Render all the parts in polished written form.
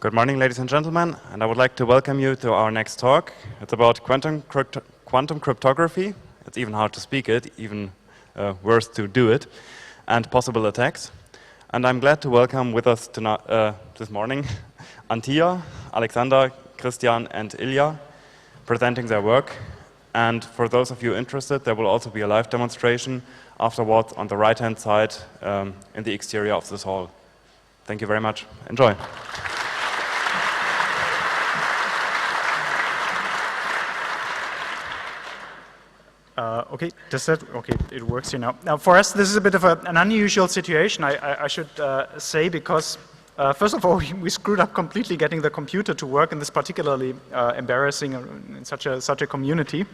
Good morning, ladies and gentlemen, and I would like to welcome you to our next talk. It's about quantum cryptography. It's even hard to speak it, even worse to do it, and possible attacks. And I'm glad to welcome with us this morning Antia, Alexander, Christian, and Ilja, presenting their work. And for those of you interested, there will also be a live demonstration afterwards on the right-hand side in the exterior of this hall. Thank you very much. Enjoy. Okay, it works here now. Now, for us, this is a bit of an unusual situation, I should say, because first of all, we screwed up completely getting the computer to work in this particularly embarrassing in such a community.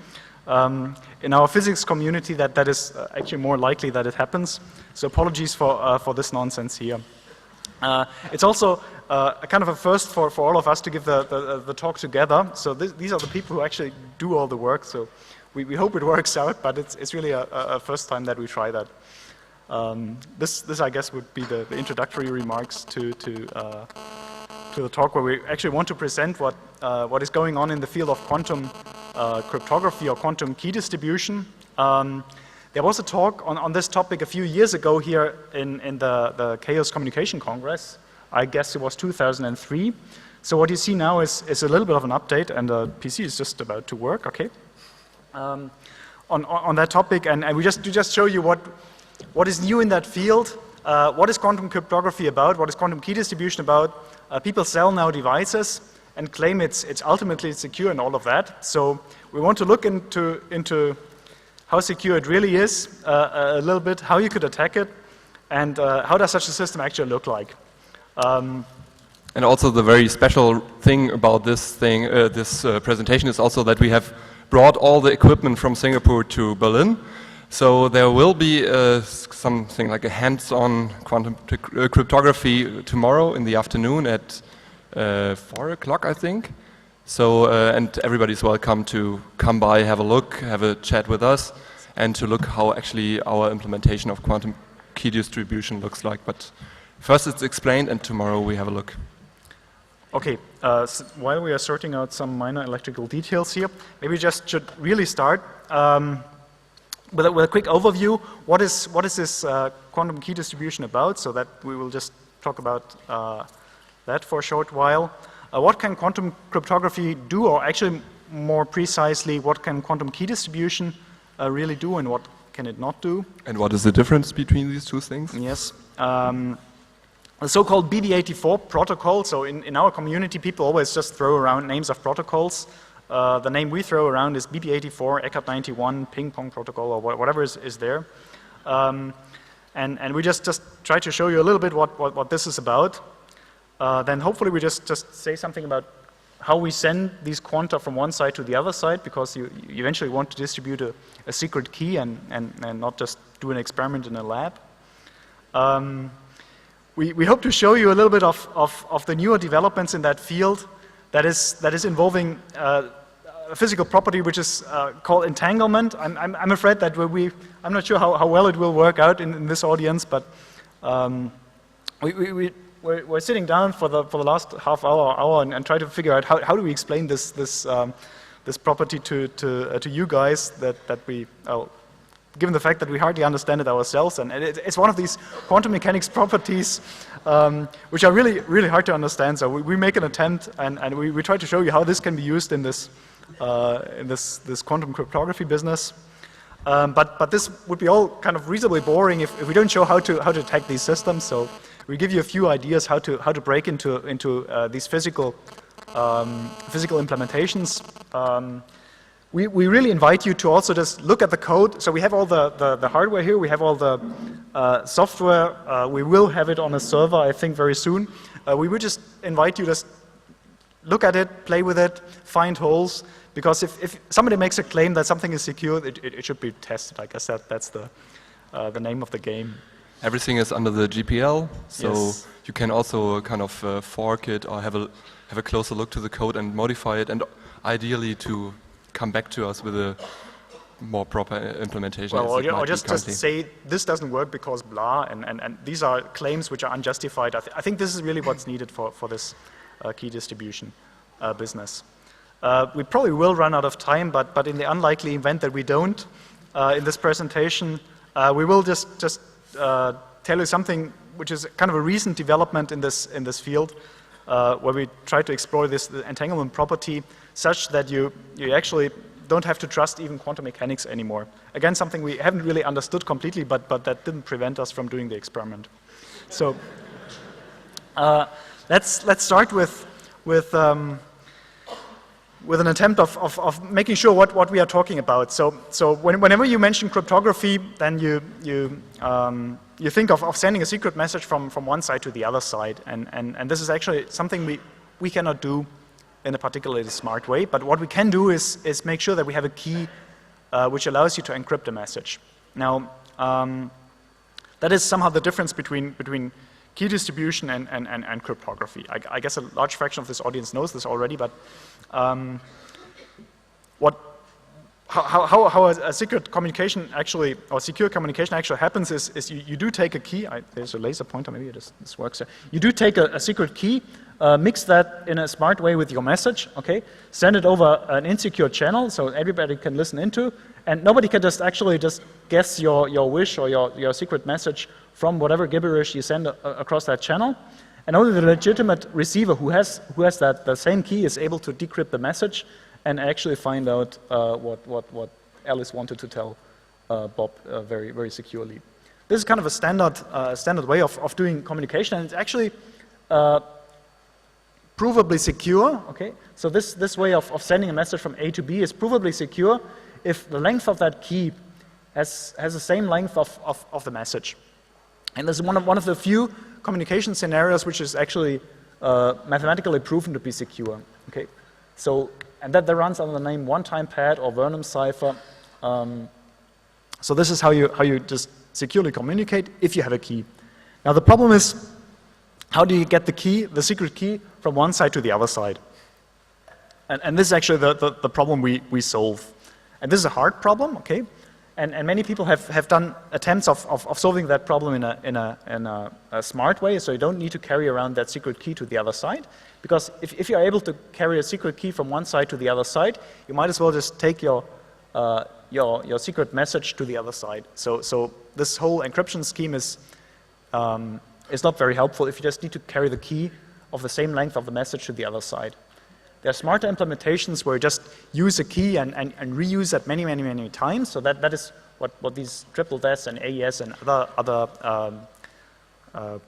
In our physics community, that is actually more likely that it happens. So apologies for this nonsense here. It's also a kind of a first for all of us to give the talk together. So these are the people who actually do all the work. So we hope it works out, but it's really a first time that we try that. This I guess would be the introductory remarks to the talk, where we actually want to present what is going on in the field of quantum cryptography or quantum key distribution. There was a talk on this topic a few years ago here in the Chaos Communication Congress. I guess it was 2003. So what you see now is a little bit of an update, and the PC is just about to work. Okay. On that topic, and we just show you what is new in that field. What is quantum cryptography about? What is quantum key distribution about? People sell now devices and claim it's ultimately secure and all of that. So we want to look into how secure it really is, a little bit, how you could attack it, and how does such a system actually look like. And also the very special thing about this presentation is also that we have brought all the equipment from Singapore to Berlin. So there will be something like a hands-on quantum cryptography tomorrow in the afternoon at 4 o'clock, I think. So, and everybody's welcome to come by, have a look, have a chat with us, and to look how actually our implementation of quantum key distribution looks like. But first it's explained, and tomorrow we have a look. Okay, so while we are sorting out some minor electrical details here, maybe we just should really start with a quick overview. What is this quantum key distribution about? So that we will just talk about that for a short while. What can quantum cryptography do, or actually more precisely, what can quantum key distribution really do, and what can it not do? And what is the difference between these two things? Yes. The so-called BB84 protocol. So in our community, people always just throw around names of protocols. The name we throw around is BB84, Eckert 91, ping pong protocol, or whatever is there. And we just try to show you a little bit what this is about. Then hopefully we just say something about how we send these quanta from one side to the other side, because you eventually want to distribute a secret key and not just do an experiment in a lab. We hope to show you a little bit of the newer developments in that field that is involving a physical property which is called entanglement. I'm afraid that I'm not sure how well it will work out in this audience, but we're sitting down for the last half hour and try to figure out how do we explain this property to you guys that we. Given the fact that we hardly understand it ourselves, and it's one of these quantum mechanics properties which are really, really hard to understand. So we make an attempt, and we try to show you how this can be used in this quantum cryptography business. But this would be all kind of reasonably boring if we don't show how to attack these systems. So we give you a few ideas how to break into these physical implementations. We really invite you to also just look at the code. So we have all the hardware here. We have all the software. We will have it on a server, I think, very soon. We would just invite you to just look at it, play with it, find holes. Because if somebody makes a claim that something is secure, it should be tested. I guess that's the name of the game. Everything is under the GPL, so yes. You can also kind of fork it or have a closer look to the code and modify it, and ideally to come back to us with a more proper implementation. Well, or just say this doesn't work because blah, and these are claims which are unjustified. I think this is really what's needed for this key distribution business. We probably will run out of time, but in the unlikely event that we don't, in this presentation, we will just tell you something which is kind of a recent development in this field, where we try to explore this the entanglement property such that you actually don't have to trust even quantum mechanics anymore. Again, something we haven't really understood completely, but that didn't prevent us from doing the experiment. So let's start with an attempt of making sure what we are talking about. So whenever you mention cryptography, then you think of sending a secret message from one side to the other side, and this is actually something we cannot do in a particularly smart way. But what we can do is make sure that we have a key which allows you to encrypt a message. Now that is somehow the difference between key distribution and cryptography. I guess a large fraction of this audience knows this already, but how a secret communication actually, or secure communication actually happens is you do take a key. There's a laser pointer, maybe this works. You do take a secret key, mix that in a smart way with your message, okay? Send it over an insecure channel so everybody can listen into, and nobody can just guess your wish or your secret message from whatever gibberish you send across that channel. And only the legitimate receiver who has the same key is able to decrypt the message and actually find out what Alice wanted to tell Bob very, very securely. This is kind of a standard way of doing communication, and it's actually provably secure. Okay, so this way of sending a message from A to B is provably secure if the length of that key has the same length of the message. And this is one of the few communication scenarios which is actually mathematically proven to be secure. Okay, so and that runs under the name one-time pad or Vernam cipher. So this is how you just securely communicate if you have a key. Now the problem is, how do you get the key, the secret key, from one side to the other side? And this is actually the problem we solve. And this is a hard problem, okay? And many people have done attempts of solving that problem in a smart way, so you don't need to carry around that secret key to the other side. Because if you're able to carry a secret key from one side to the other side, you might as well just take your secret message to the other side. So this whole encryption scheme is not very helpful if you just need to carry the key of the same length of the message to the other side. There are smarter implementations where you just use a key and reuse that many times. So that is what these triple DES and AES and other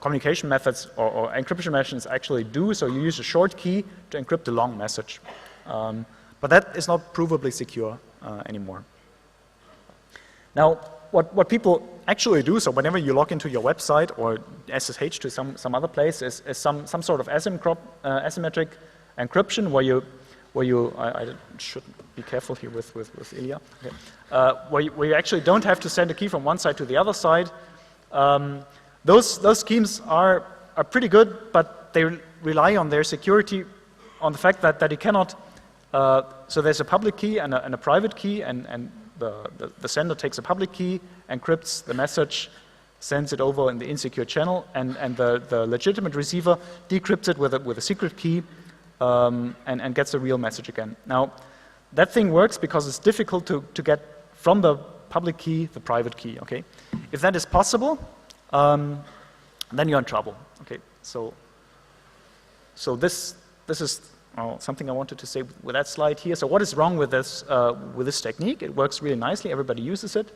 communication methods or encryption methods actually do. So you use a short key to encrypt a long message. But that is not provably secure anymore. Now, what people actually do, so whenever you log into your website or SSH to some other place, is some sort of asymmetric encryption where you I should be careful here with Ilja, okay. Where you actually don't have to send a key from one side to the other side. Those schemes are pretty good, but they rely on their security, on the fact that you cannot. So there's a public key and a private key, and the sender takes a public key, encrypts the message, sends it over in the insecure channel, and the legitimate receiver decrypts it with a secret key. And gets a real message again. Now, that thing works because it's difficult to get from the public key the private key. Okay, if that is possible, then you're in trouble. Okay, so this is something I wanted to say with that slide here. So what is wrong with this technique? It works really nicely. Everybody uses it.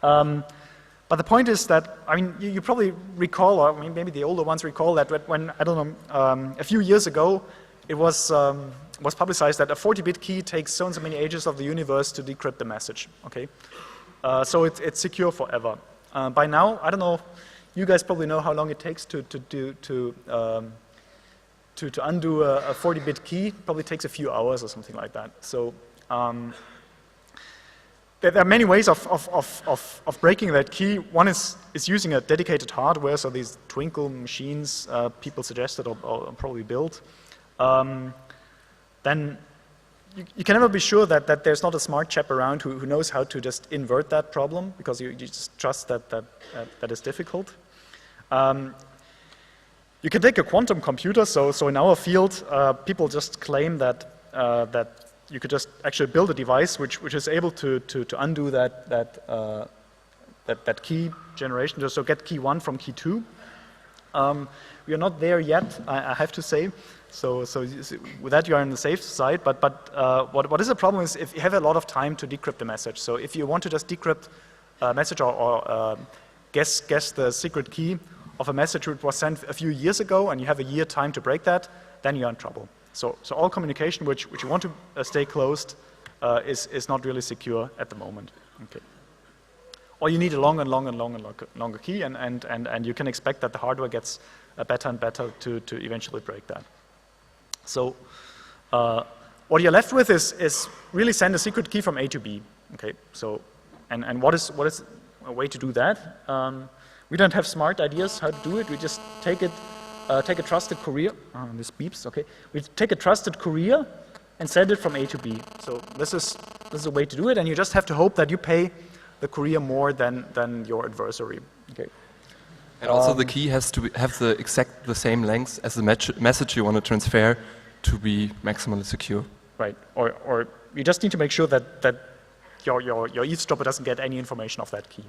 But the point is that, I mean, you probably recall, or maybe the older ones recall that when I don't know, a few years ago, it was publicized that a 40-bit key takes so and so many ages of the universe to decrypt the message. Okay, so it's secure forever. By now, I don't know. You guys probably know how long it takes to undo a 40-bit key. Probably takes a few hours or something like that. So there are many ways of breaking that key. One is using a dedicated hardware. So these Twinkle machines people suggested or probably built. Then you can never be sure that there's not a smart chap around who knows how to just invert that problem, because you just trust that is difficult. You can take a quantum computer. So in our field, people just claim that you could just actually build a device which is able to undo that key generation, so get key 1 from key 2. We are not there yet, I have to say. So with that, you are on the safe side. But what is the problem is if you have a lot of time to decrypt the message. So if you want to just decrypt a message or guess the secret key of a message which was sent a few years ago, and you have a year time to break that, then you're in trouble. So all communication which you want to stay closed is not really secure at the moment. Okay. Or you need a longer key, and you can expect that the hardware gets better and better to eventually break that. So what you're left with is really send a secret key from A to B. Okay. So and what is a way to do that? We don't have smart ideas how to do it. We just take a trusted courier. This beeps. Okay. We take a trusted courier and send it from A to B. So this is a way to do it, and you just have to hope that you pay the courier more than your adversary. Okay. And also the key has to have the same length as the message you want to transfer to be maximally secure. Right. Or you just need to make sure that your eavesdropper doesn't get any information of that key.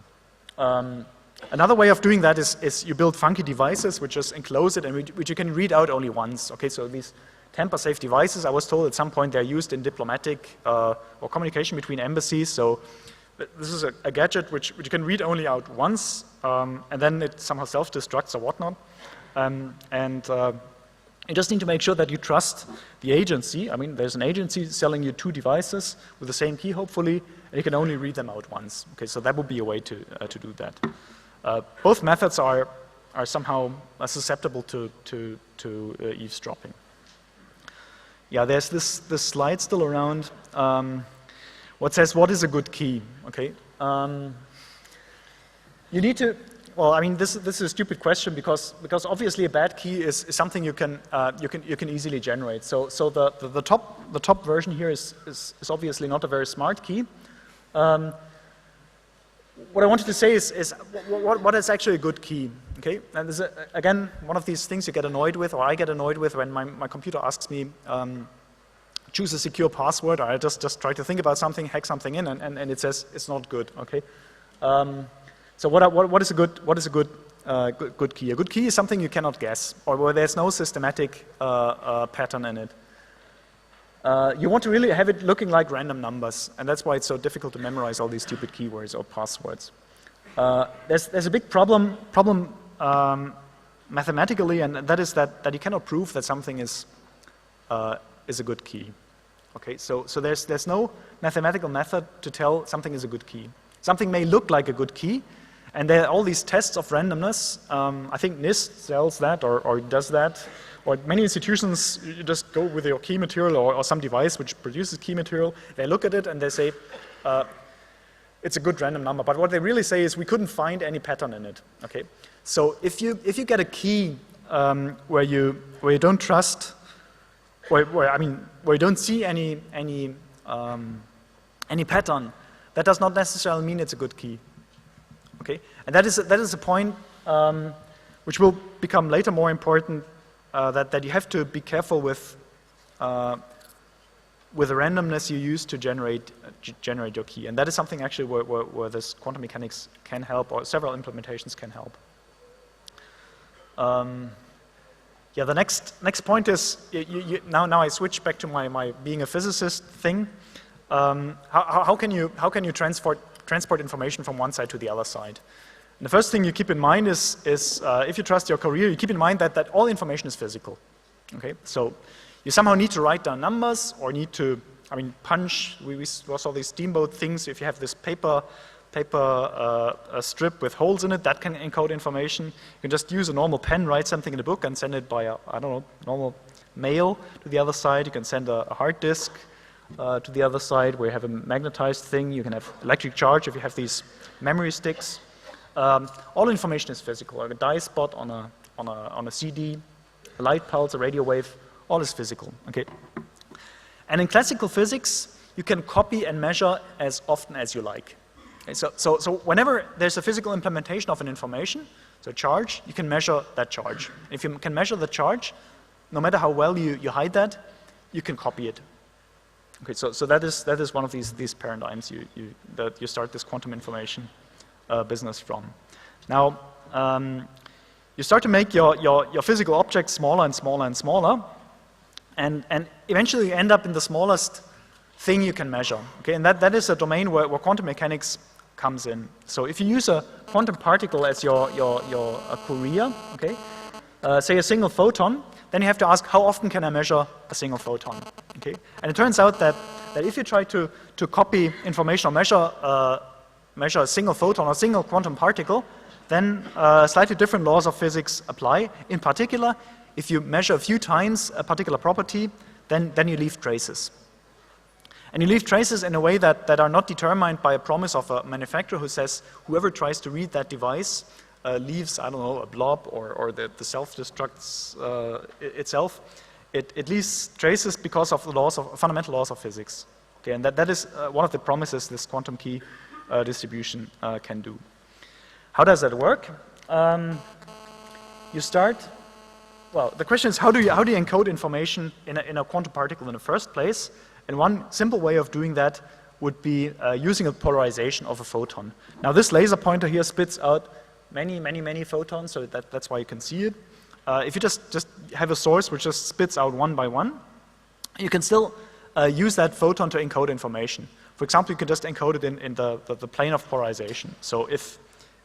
Another way of doing that is you build funky devices which just enclose it and which you can read out only once. Okay, so these tamper-safe devices, I was told at some point they're used in diplomatic or communication between embassies. So this is a gadget which you can read only out once, and then it somehow self-destructs or whatnot. You just need to make sure that you trust the agency. I mean, there's an agency selling you 2 devices with the same key, hopefully, and you can only read them out once. Okay, so that would be a way to do that. Both methods are somehow susceptible to eavesdropping. Yeah, there's this slide still around. What says what is a good key? Okay, you need to. Well, I mean, this is a stupid question because obviously a bad key is something you can easily generate. So the top version here is obviously not a very smart key. What I wanted to say is what is actually a good key? Okay, and this is again one of these things you get annoyed with, or I get annoyed with when my computer asks me choose a secure password. Or I just try to think about something, hack something in, and it says it's not good. Okay. So what is a good key? A good key is something you cannot guess, or where there's no systematic pattern in it. You want to really have it looking like random numbers, and that's why it's so difficult to memorize all these stupid keywords or passwords. There's a big problem mathematically, and that is that you cannot prove that something is a good key. Okay, so there's no mathematical method to tell something is a good key. Something may look like a good key. And there are all these tests of randomness. I think NIST sells that or does that. Or many institutions, you just go with your key material or some device which produces key material. They look at it and they say, it's a good random number. But what they really say is we couldn't find any pattern in it. Okay. So if you get a key where you don't trust, where you don't see any pattern, that does not necessarily mean it's a good key. Okay, and that is a point which will become later more important. That you have to be careful with the randomness you use to generate your key, and that is something actually where this quantum mechanics can help, or several implementations can help. Yeah, the next point is now I switch back to my being a physicist thing. How can you transport information from one side to the other side? And the first thing you keep in mind is if you trust your courier, you keep in mind that all information is physical. Okay, so you somehow need to write down numbers, or need to, punch. We saw these steamboat things. If you have this paper strip with holes in it, that can encode information. You can just use a normal pen, write something in a book, and send it by normal mail to the other side. You can send a hard disk to the other side where you have a magnetized thing. You can have electric charge if you have these memory sticks. All information is physical. Like a dye spot on a CD, a light pulse, a radio wave, all is physical. Okay. And in classical physics, you can copy and measure as often as you like. Okay, so whenever there's a physical implementation of an information, so charge, you can measure that charge. If you can measure the charge, no matter how well you hide that, you can copy it. Okay, so that is one of these paradigms that you start this quantum information business from. Now, you start to make your physical objects smaller and smaller and smaller, and eventually you end up in the smallest thing you can measure. Okay, and that is a domain where quantum mechanics comes in. So if you use a quantum particle as your courier, okay, say a single photon, then you have to ask, how often can I measure a single photon? Okay, and it turns out that if you try to copy information or measure a single photon or a single quantum particle, then slightly different laws of physics apply. In particular, if you measure a few times a particular property, then you leave traces. And you leave traces in a way that are not determined by a promise of a manufacturer who says whoever tries to read that device leaves, I don't know, a blob or the self-destructs itself. It leaves traces because of the fundamental laws of physics. Okay, and that is one of the promises this quantum key distribution can do. How does that work? You start. Well, the question is how do you encode information in a quantum particle in the first place? And one simple way of doing that would be using a polarization of a photon. Now, this laser pointer here spits out many photons, so that's why you can see it. If you just have a source which just spits out one by one, you can still use that photon to encode information. For example, you can just encode it in the plane of polarization. So if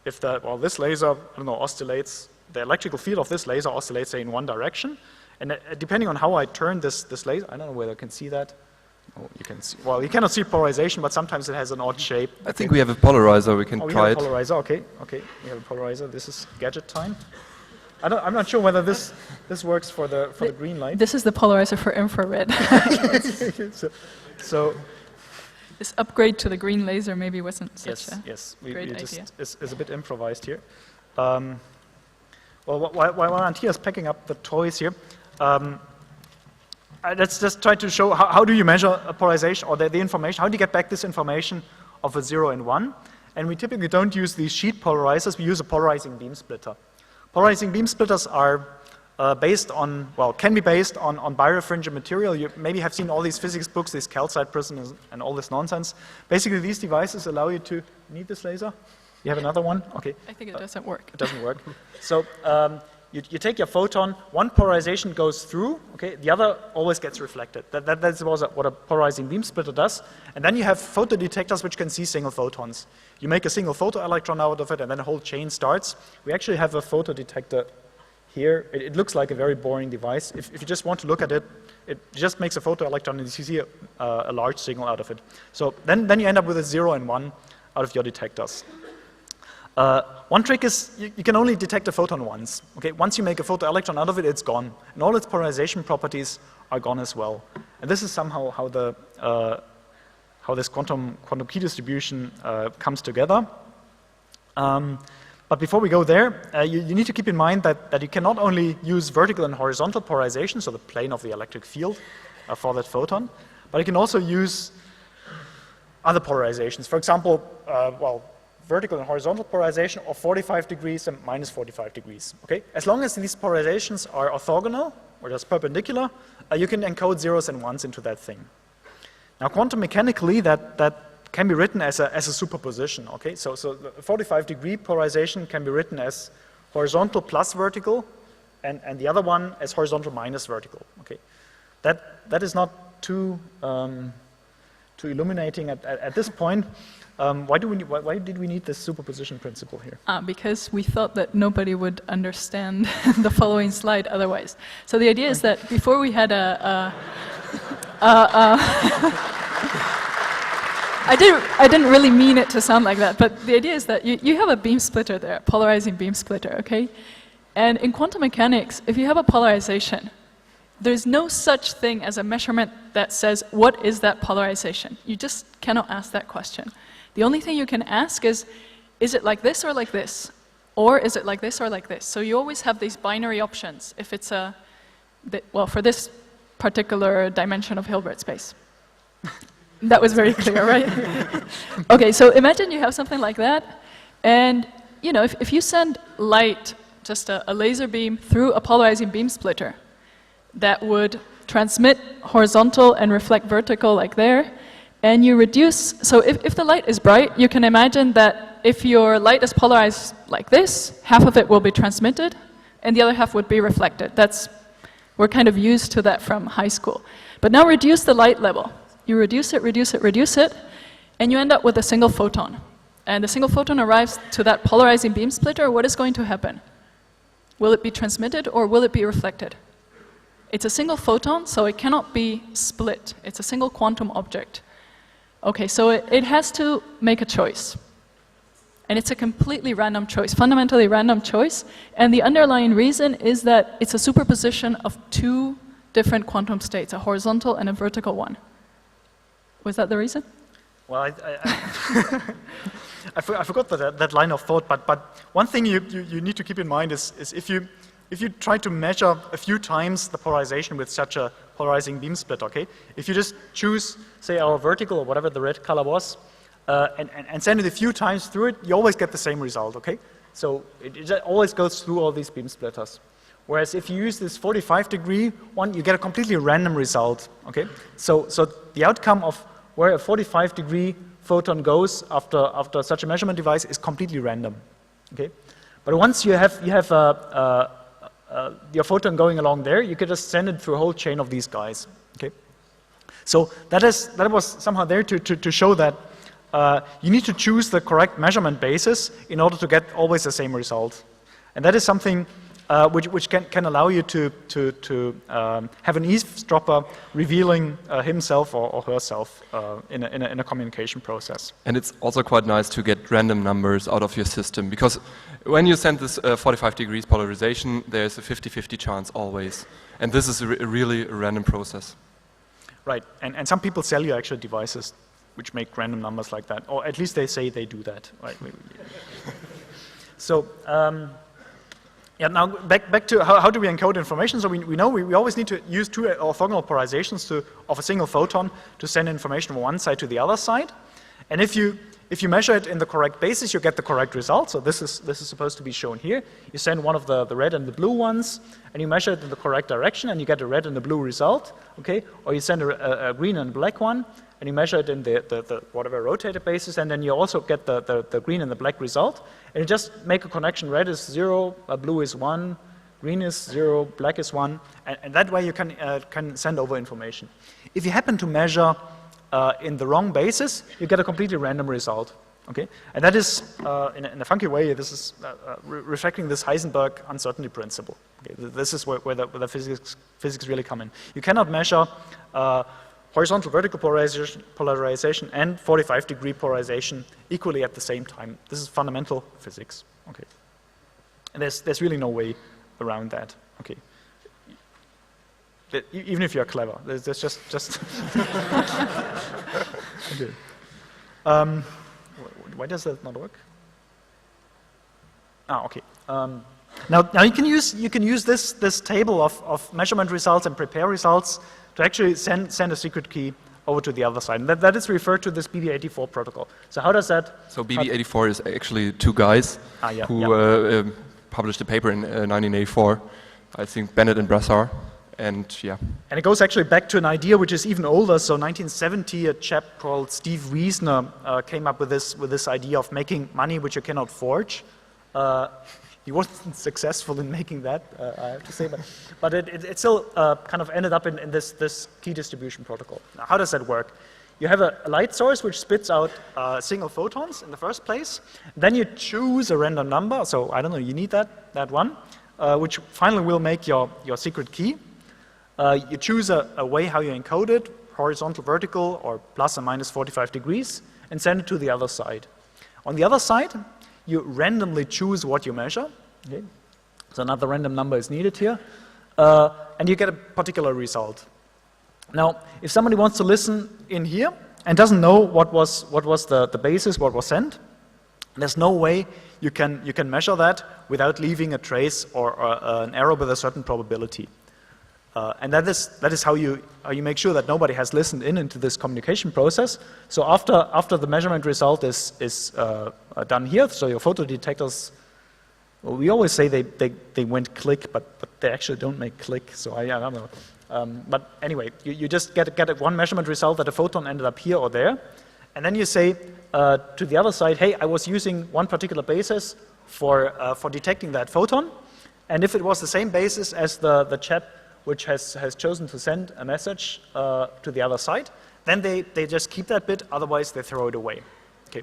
this laser, I don't know, oscillates, the electrical field of this laser oscillates, say, in one direction, and depending on how I turn this laser, I don't know whether you can see that. Oh, you can see. Well, you cannot see polarization, but sometimes it has an odd shape. I think we have a polarizer. We can try it. We have a polarizer. Okay. We have a polarizer. This is gadget time. I'm not sure whether this works for the green light. This is the polarizer for infrared. so this upgrade to the green laser maybe wasn't such a idea. great idea. Is a bit improvised here. Well, while Antia is packing up the toys here. Let's just try to show how do you measure a polarization or the information, how do you get back this information of a 0 and 1? And we typically don't use these sheet polarizers, we use a polarizing beam splitter. Polarizing beam splitters are can be based on birefringent material. You maybe have seen all these physics books, these calcite prisms and all this nonsense. Basically, these devices allow you to, need this laser? You have another one? Okay. I think it doesn't work. It doesn't work. So, you take your photon, one polarization goes through, okay, the other always gets reflected. That's what a polarizing beam splitter does. And then you have photodetectors which can see single photons. You make a single photoelectron out of it, and then a whole chain starts. We actually have a photodetector here. It looks like a very boring device. If you just want to look at it, it just makes a photoelectron, and you see a large signal out of it. So then you end up with a 0 and 1 out of your detectors. One trick is you can only detect a photon once. Okay, once you make a photoelectron out of it, it's gone, and all its polarization properties are gone as well. And this is somehow how this quantum key distribution comes together. But before we go there, you need to keep in mind that you can not only use vertical and horizontal polarization, so the plane of the electric field for that photon, but you can also use other polarizations. For example, vertical and horizontal polarization of 45 degrees and minus 45 degrees. Okay? As long as these polarizations are orthogonal, or just perpendicular, you can encode zeros and ones into that thing. Now, quantum mechanically, that can be written as a superposition. Okay? So the 45-degree polarization can be written as horizontal plus vertical, and the other one as horizontal minus vertical. Okay? That is not too illuminating at this point. Why did we need this superposition principle here? Because we thought that nobody would understand the following slide otherwise. So the idea is that before we had I didn't really mean it to sound like that, but the idea is that you have a beam splitter there, polarizing beam splitter, okay? And in quantum mechanics, if you have a polarization, there's no such thing as a measurement that says, what is that polarization? You just cannot ask that question. The only thing you can ask is it like this or like this? Or is it like this or like this? So you always have these binary options if it's for this particular dimension of Hilbert space. That was very clear, right? Okay, so imagine you have something like that, and you know, if you send light, just a laser beam through a polarizing beam splitter, that would transmit horizontal and reflect vertical like there, and you reduce, so if the light is bright, you can imagine that if your light is polarized like this, half of it will be transmitted, and the other half would be reflected. We're kind of used to that from high school. But now reduce the light level. You reduce it, reduce it, reduce it, and you end up with a single photon. And the single photon arrives to that polarizing beam splitter. What is going to happen? Will it be transmitted or will it be reflected? It's a single photon, so it cannot be split. It's a single quantum object. Okay, so it has to make a choice. And it's a completely random choice, fundamentally random choice. And the underlying reason is that it's a superposition of two different quantum states, a horizontal and a vertical one. Was that the reason? Well, I forgot that line of thought, but one thing you need to keep in mind is if you try to measure a few times the polarization with such a polarizing beam split, okay? If you just choose, say, our vertical or whatever the red color was, and send it a few times through it, you always get the same result, okay? So it always goes through all these beam splitters. Whereas if you use this 45-degree one, you get a completely random result, okay? So the outcome of where a 45-degree photon goes after such a measurement device is completely random, okay? But once you have your photon going along there, you can just send it through a whole chain of these guys, okay? So that was somehow there to show that you need to choose the correct measurement basis in order to get always the same result. And that is something which can allow you to have an eavesdropper revealing himself or herself in a communication process. And it's also quite nice to get random numbers out of your system, because when you send this 45 degrees polarization, there's a 50-50 chance always. And this is really a random process. Right, and some people sell you actual devices which make random numbers like that, or at least they say they do that, right? So, yeah, now back to how do we encode information? So we know we always need to use two orthogonal polarizations of a single photon to send information from one side to the other side. And if you measure it in the correct basis, you get the correct result. So this is supposed to be shown here. You send one of the red and the blue ones, and you measure it in the correct direction, and you get a red and a blue result, okay? Or you send a green and black one, and you measure it in the whatever rotated basis, and then you also get the green and the black result. And you just make a connection: red is 0, blue is 1, green is 0, black is 1, and that way you can send over information. If you happen to measure in the wrong basis, you get a completely random result. Okay, and that is in a funky way. This is reflecting this Heisenberg uncertainty principle. Okay, this is where the physics really come in. You cannot measure horizontal vertical polarization and 45-degree polarization equally at the same time. This is fundamental physics. Okay, and there's really no way around that. Okay, even if you're clever, there's just. Okay. Why does that not work? Ah, okay. Now you can use this table of measurement results and prepare results to actually send a secret key over to the other side. And that is referred to this BB84 protocol. So how does that? So BB84 is actually two guys who published a paper in 1984. I think Bennett and Brassard. And yeah. And it goes actually back to an idea which is even older. So 1970, a chap called Steve Wiesner came up with this idea of making money which you cannot forge. He wasn't successful in making that, I have to say, but it still kind of ended up in this key distribution protocol. Now, how does that work? You have a light source which spits out single photons in the first place. Then you choose a random number. So I don't know, you need that one, which finally will make your secret key. You choose a way how you encode it, horizontal, vertical, or plus or minus 45 degrees, and send it to the other side. On the other side, you randomly choose what you measure. Okay. So another random number is needed here, and you get a particular result. Now, if somebody wants to listen in here and doesn't know what was the basis, what was sent, there's no way you can measure that without leaving a trace or an error with a certain probability. And that is how you make sure that nobody has listened into this communication process. So after the measurement result is done here, so your photodetectors, well, we always say they went click, but they actually don't make click. So I don't know. But anyway, you just get one measurement result that a photon ended up here or there, and then you say to the other side, hey, I was using one particular basis for detecting that photon, and if it was the same basis as the chap which has chosen to send a message to the other side, then they just keep that bit, otherwise they throw it away. Okay.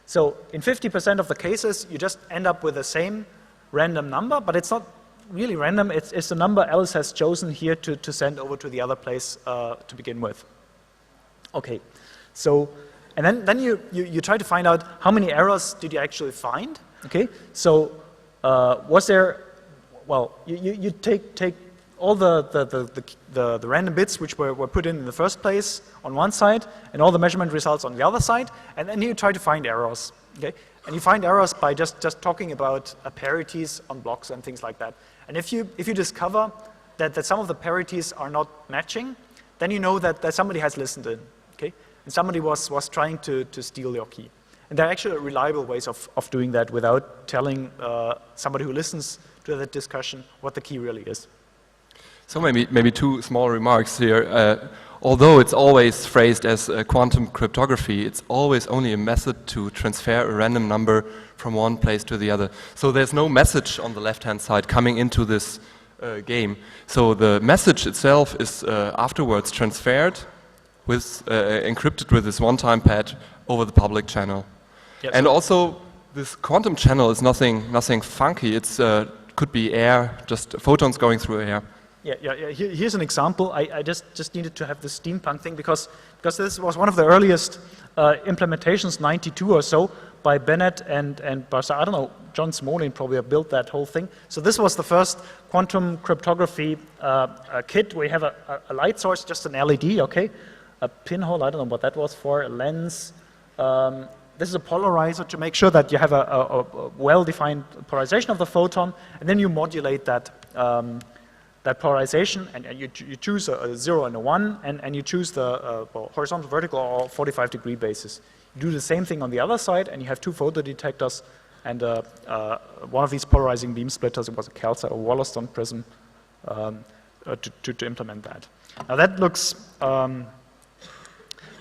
So in 50% of the cases, you just end up with the same random number, but it's not really random, it's the number Alice has chosen here to send over to the other place to begin with. Okay, so, and then you try to find out how many errors did you actually find, okay? So, was there, well, you take all the random bits which were put in the first place on one side, and all the measurement results on the other side, and then you try to find errors, okay? And you find errors by just talking about parities on blocks and things like that. And if you discover that some of the parities are not matching, then you know that somebody has listened in, okay? And somebody was trying to steal your key. And there are actually reliable ways of doing that without telling somebody who listens to that discussion what the key really is. So maybe two small remarks here. Although it's always phrased as quantum cryptography, it's always only a method to transfer a random number from one place to the other. So there's no message on the left-hand side coming into this game. So the message itself is afterwards transferred with encrypted with this one-time pad over the public channel. Yep. And also, this quantum channel is nothing funky. It's could be air, just photons going through air. Yeah. Here's an example. I just needed to have the steampunk thing because this was one of the earliest implementations, 92 or so, by Bennett and Barsa. I don't know, John Smolin probably built that whole thing. So this was the first quantum cryptography kit where you have a light source, just an LED, okay? A pinhole, I don't know what that was for, a lens. This is a polarizer to make sure that you have a well-defined polarization of the photon, and then you modulate that polarization, and you choose a 0 and a 1, and you choose the horizontal, vertical, or 45-degree basis. You do the same thing on the other side, and you have two photodetectors and one of these polarizing beam splitters. It was a calcite or Wollaston prism to implement that. Now that looks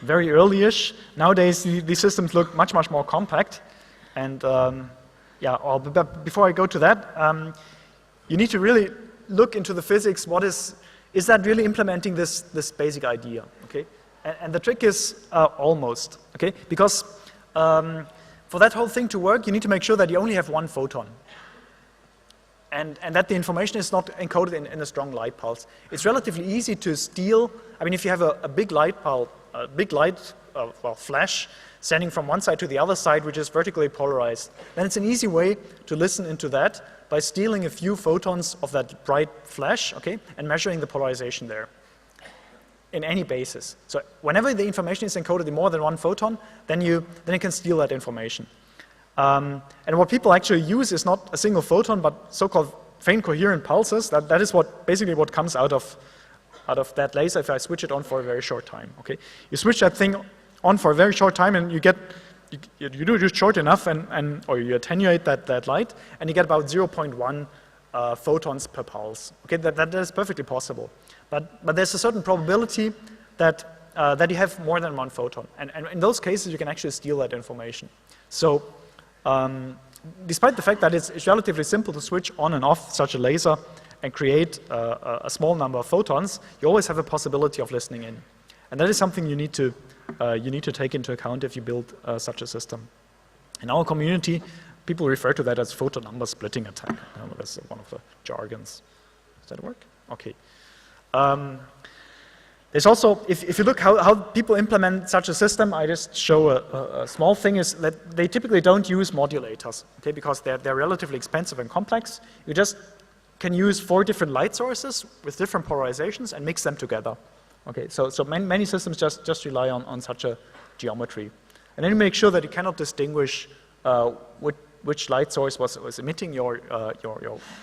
very early-ish. Nowadays, these systems look much more compact, and but before I go to that, you need to really look into the physics. What is that really implementing this basic idea? Okay, and the trick is almost, okay, because for that whole thing to work, you need to make sure that you only have one photon, and that the information is not encoded in a strong light pulse. It's relatively easy to steal. I mean, if you have a big light pulse, a big light flash sending from one side to the other side, which is vertically polarized, then it's an easy way to listen into that by stealing a few photons of that bright flash, okay, and measuring the polarization there in any basis. So whenever the information is encoded in more than one photon, then you can steal that information. And what people actually use is not a single photon, but so-called faint coherent pulses. That is basically what comes out of that laser if I switch it on for a very short time. Okay, you switch that thing on for a very short time, and you do it just short enough, or you attenuate that light, and you get about 0.1 photons per pulse. Okay, that is perfectly possible, but there's a certain probability that you have more than one photon, and in those cases you can actually steal that information. So, despite the fact that it's relatively simple to switch on and off such a laser and create a small number of photons, you always have a possibility of listening in, and that is something you need to take into account if you build such a system. In our community, people refer to that as photon number splitting attack. That's one of the jargons. Does that work? Okay. There's also, if you look how people implement such a system, I just show a small thing, is that they typically don't use modulators, okay, because they're relatively expensive and complex. You just can use 4 different light sources with different polarizations and mix them together. Okay, so many systems just rely on such a geometry. And then you make sure that you cannot distinguish which light source was emitting your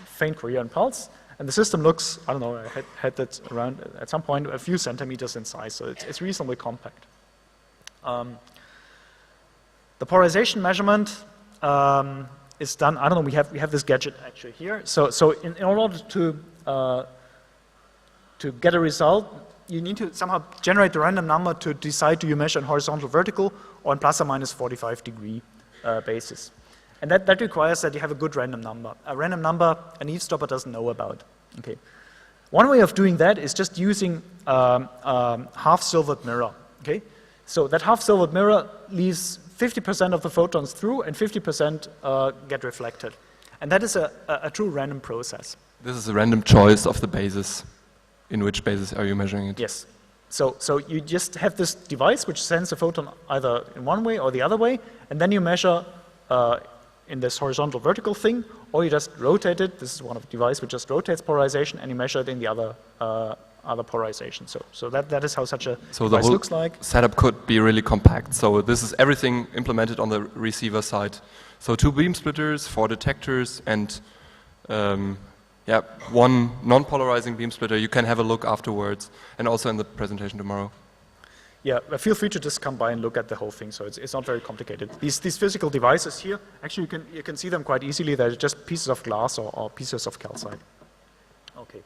faint coherent pulse, And the system looks, I don't know, I had that around at some point a few centimeters in size, so it's reasonably compact. The polarization measurement is done, I don't know, we have this gadget actually here. So in order to get a result, you need to somehow generate the random number to decide do you measure in horizontal, vertical, or in plus or minus 45 degree basis. And that requires that you have a good random number. A random number an eavesdropper doesn't know about. Okay. One way of doing that is just using half-silvered mirror. Okay. So that half-silvered mirror leaves 50% of the photons through and 50% get reflected. And that is a true random process. This is a random choice of the basis. In which basis are you measuring it? Yes. So you just have this device which sends a photon either in one way or the other way, and then you measure in this horizontal vertical thing, or you just rotate it. This is one of the devices which just rotates polarization, and you measure it in the other polarization. So that is how such a device looks like. Setup could be really compact. So this is everything implemented on the receiver side. So 2 beam splitters, 4 detectors, and one non-polarizing beam splitter. You can have a look afterwards, and also in the presentation tomorrow. Yeah, feel free to just come by and look at the whole thing. So it's not very complicated. These physical devices here, actually you can see them quite easily. They're just pieces of glass or pieces of calcite. Okay.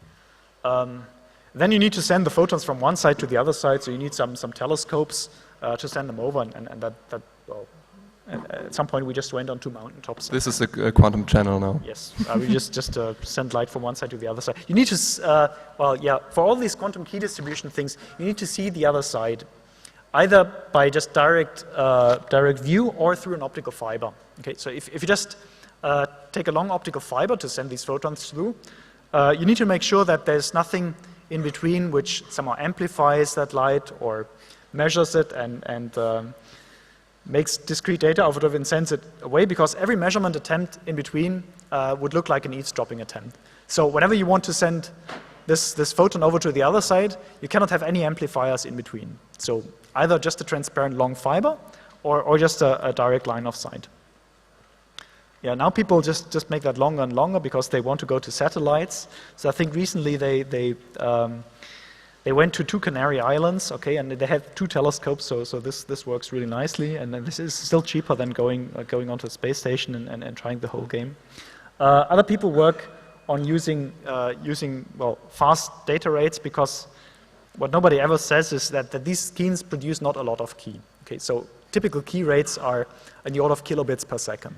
Then you need to send the photons from one side to the other side. So you need some telescopes to send them over, and that well, at some point we just went on 2 mountaintops. This is a quantum channel now. Yes, we just send light from one side to the other side. You need to, for all these quantum key distribution things, you need to see the other side, either by just direct view or through an optical fiber. Okay, so if you just take a long optical fiber to send these photons through, you need to make sure that there's nothing in between which somehow amplifies that light or measures it and makes discrete data out of it and sends it away, because every measurement attempt in between would look like an eavesdropping attempt. So whenever you want to send this photon over to the other side, you cannot have any amplifiers in between. So either just a transparent long fiber or just a direct line of sight. Yeah, now people just make that longer and longer because they want to go to satellites. So I think recently they went to 2 Canary Islands, okay, and they had 2 telescopes, so this works really nicely, and this is still cheaper than going onto a space station and trying the whole game. Other people work on using fast data rates, because what nobody ever says is that these schemes produce not a lot of key. Okay, so typical key rates are in the order of kilobits per second.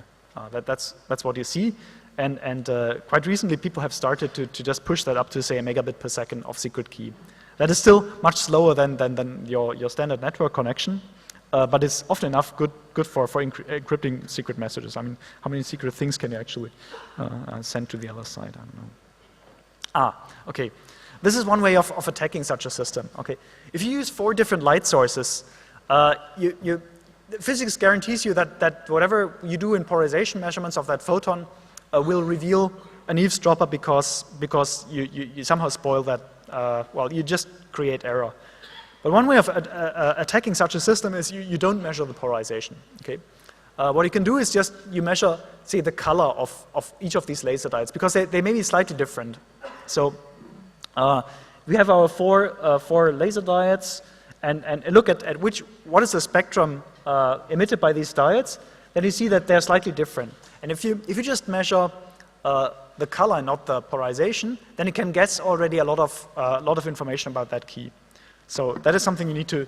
That's what you see. And quite recently, people have started to just push that up to, say, a megabit per second of secret key. That is still much slower than your standard network connection, but it's often enough good for encrypting secret messages. I mean, how many secret things can you actually send to the other side? I don't know. Okay. This is one way of attacking such a system. Okay. If you use 4 different light sources, physics guarantees you that whatever you do in polarization measurements of that photon will reveal an eavesdropper, because you somehow spoil that. You just create error. But one way of attacking such a system is you don't measure the polarization. Okay, what you can do is just you measure, say, the color of each of these laser diodes, because they may be slightly different. So we have our four laser diodes, and look at what is the spectrum emitted by these diodes. Then you see that they're slightly different. And if you just measure the color and not the polarization, then you can guess already a lot of information about that key. So that is something you need to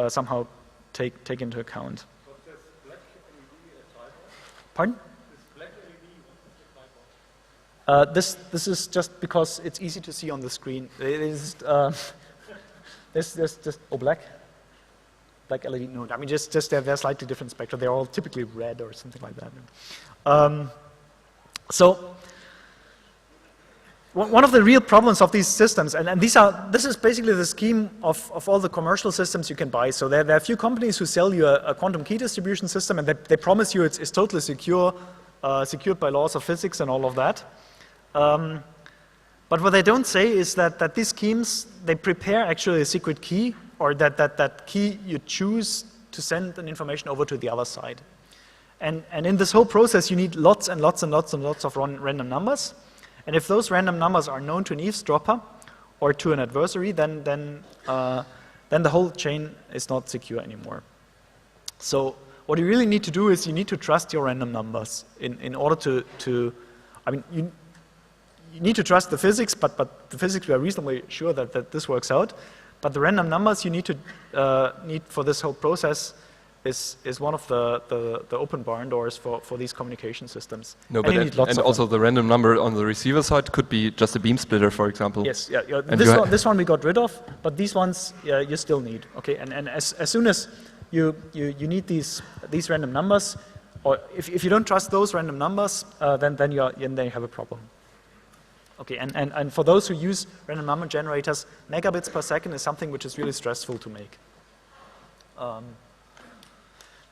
somehow take into account. So it says black LED a typo? Pardon? Is black LED a typo? This is just because it's easy to see on the screen. It is there's just black LED. No, I mean just they're slightly different spectra. They're all typically red or something like that. So one of the real problems of these systems, and this is basically the scheme of all the commercial systems you can buy. So there are a few companies who sell you a quantum key distribution system, and they promise you it's totally secure, secured by laws of physics and all of that. But what they don't say is that these schemes, they prepare actually a secret key, or that key you choose to send an information over to the other side. And in this whole process, you need lots and lots and lots and lots of random numbers. And if those random numbers are known to an eavesdropper or to an adversary, then the whole chain is not secure anymore. So what you really need to do is you need to trust your random numbers in order to I mean, you need to trust the physics, but the physics we are reasonably sure that this works out. But the random numbers you need to need for this whole process is one of the open barn doors for these communication systems. No, and but also the random number on the receiver side could be just a beam splitter, for example. Yes, yeah. And This one we got rid of, but these ones you still need. Okay, and as soon as you need these random numbers, or if you don't trust those random numbers, then you have a problem. Okay, and for those who use random number generators, megabits per second is something which is really stressful to make.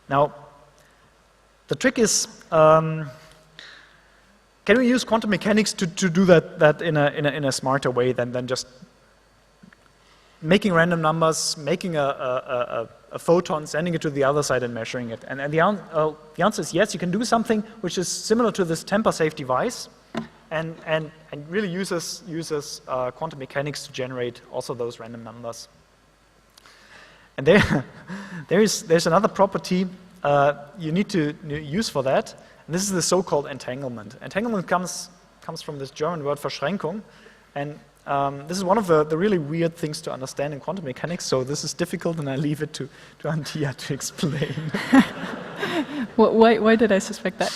Now, the trick is, can we use quantum mechanics to do that in a smarter way than just making random numbers, making a photon, sending it to the other side and measuring it? And the answer is yes, you can do something which is similar to this tamper-safe device, and really uses quantum mechanics to generate also those random numbers. And there's another property you need to use for that, and this is the so-called entanglement. Entanglement comes from this German word Verschränkung, and this is one of the really weird things to understand in quantum mechanics, so this is difficult, and I leave it to Antia to explain. Why did I suspect that?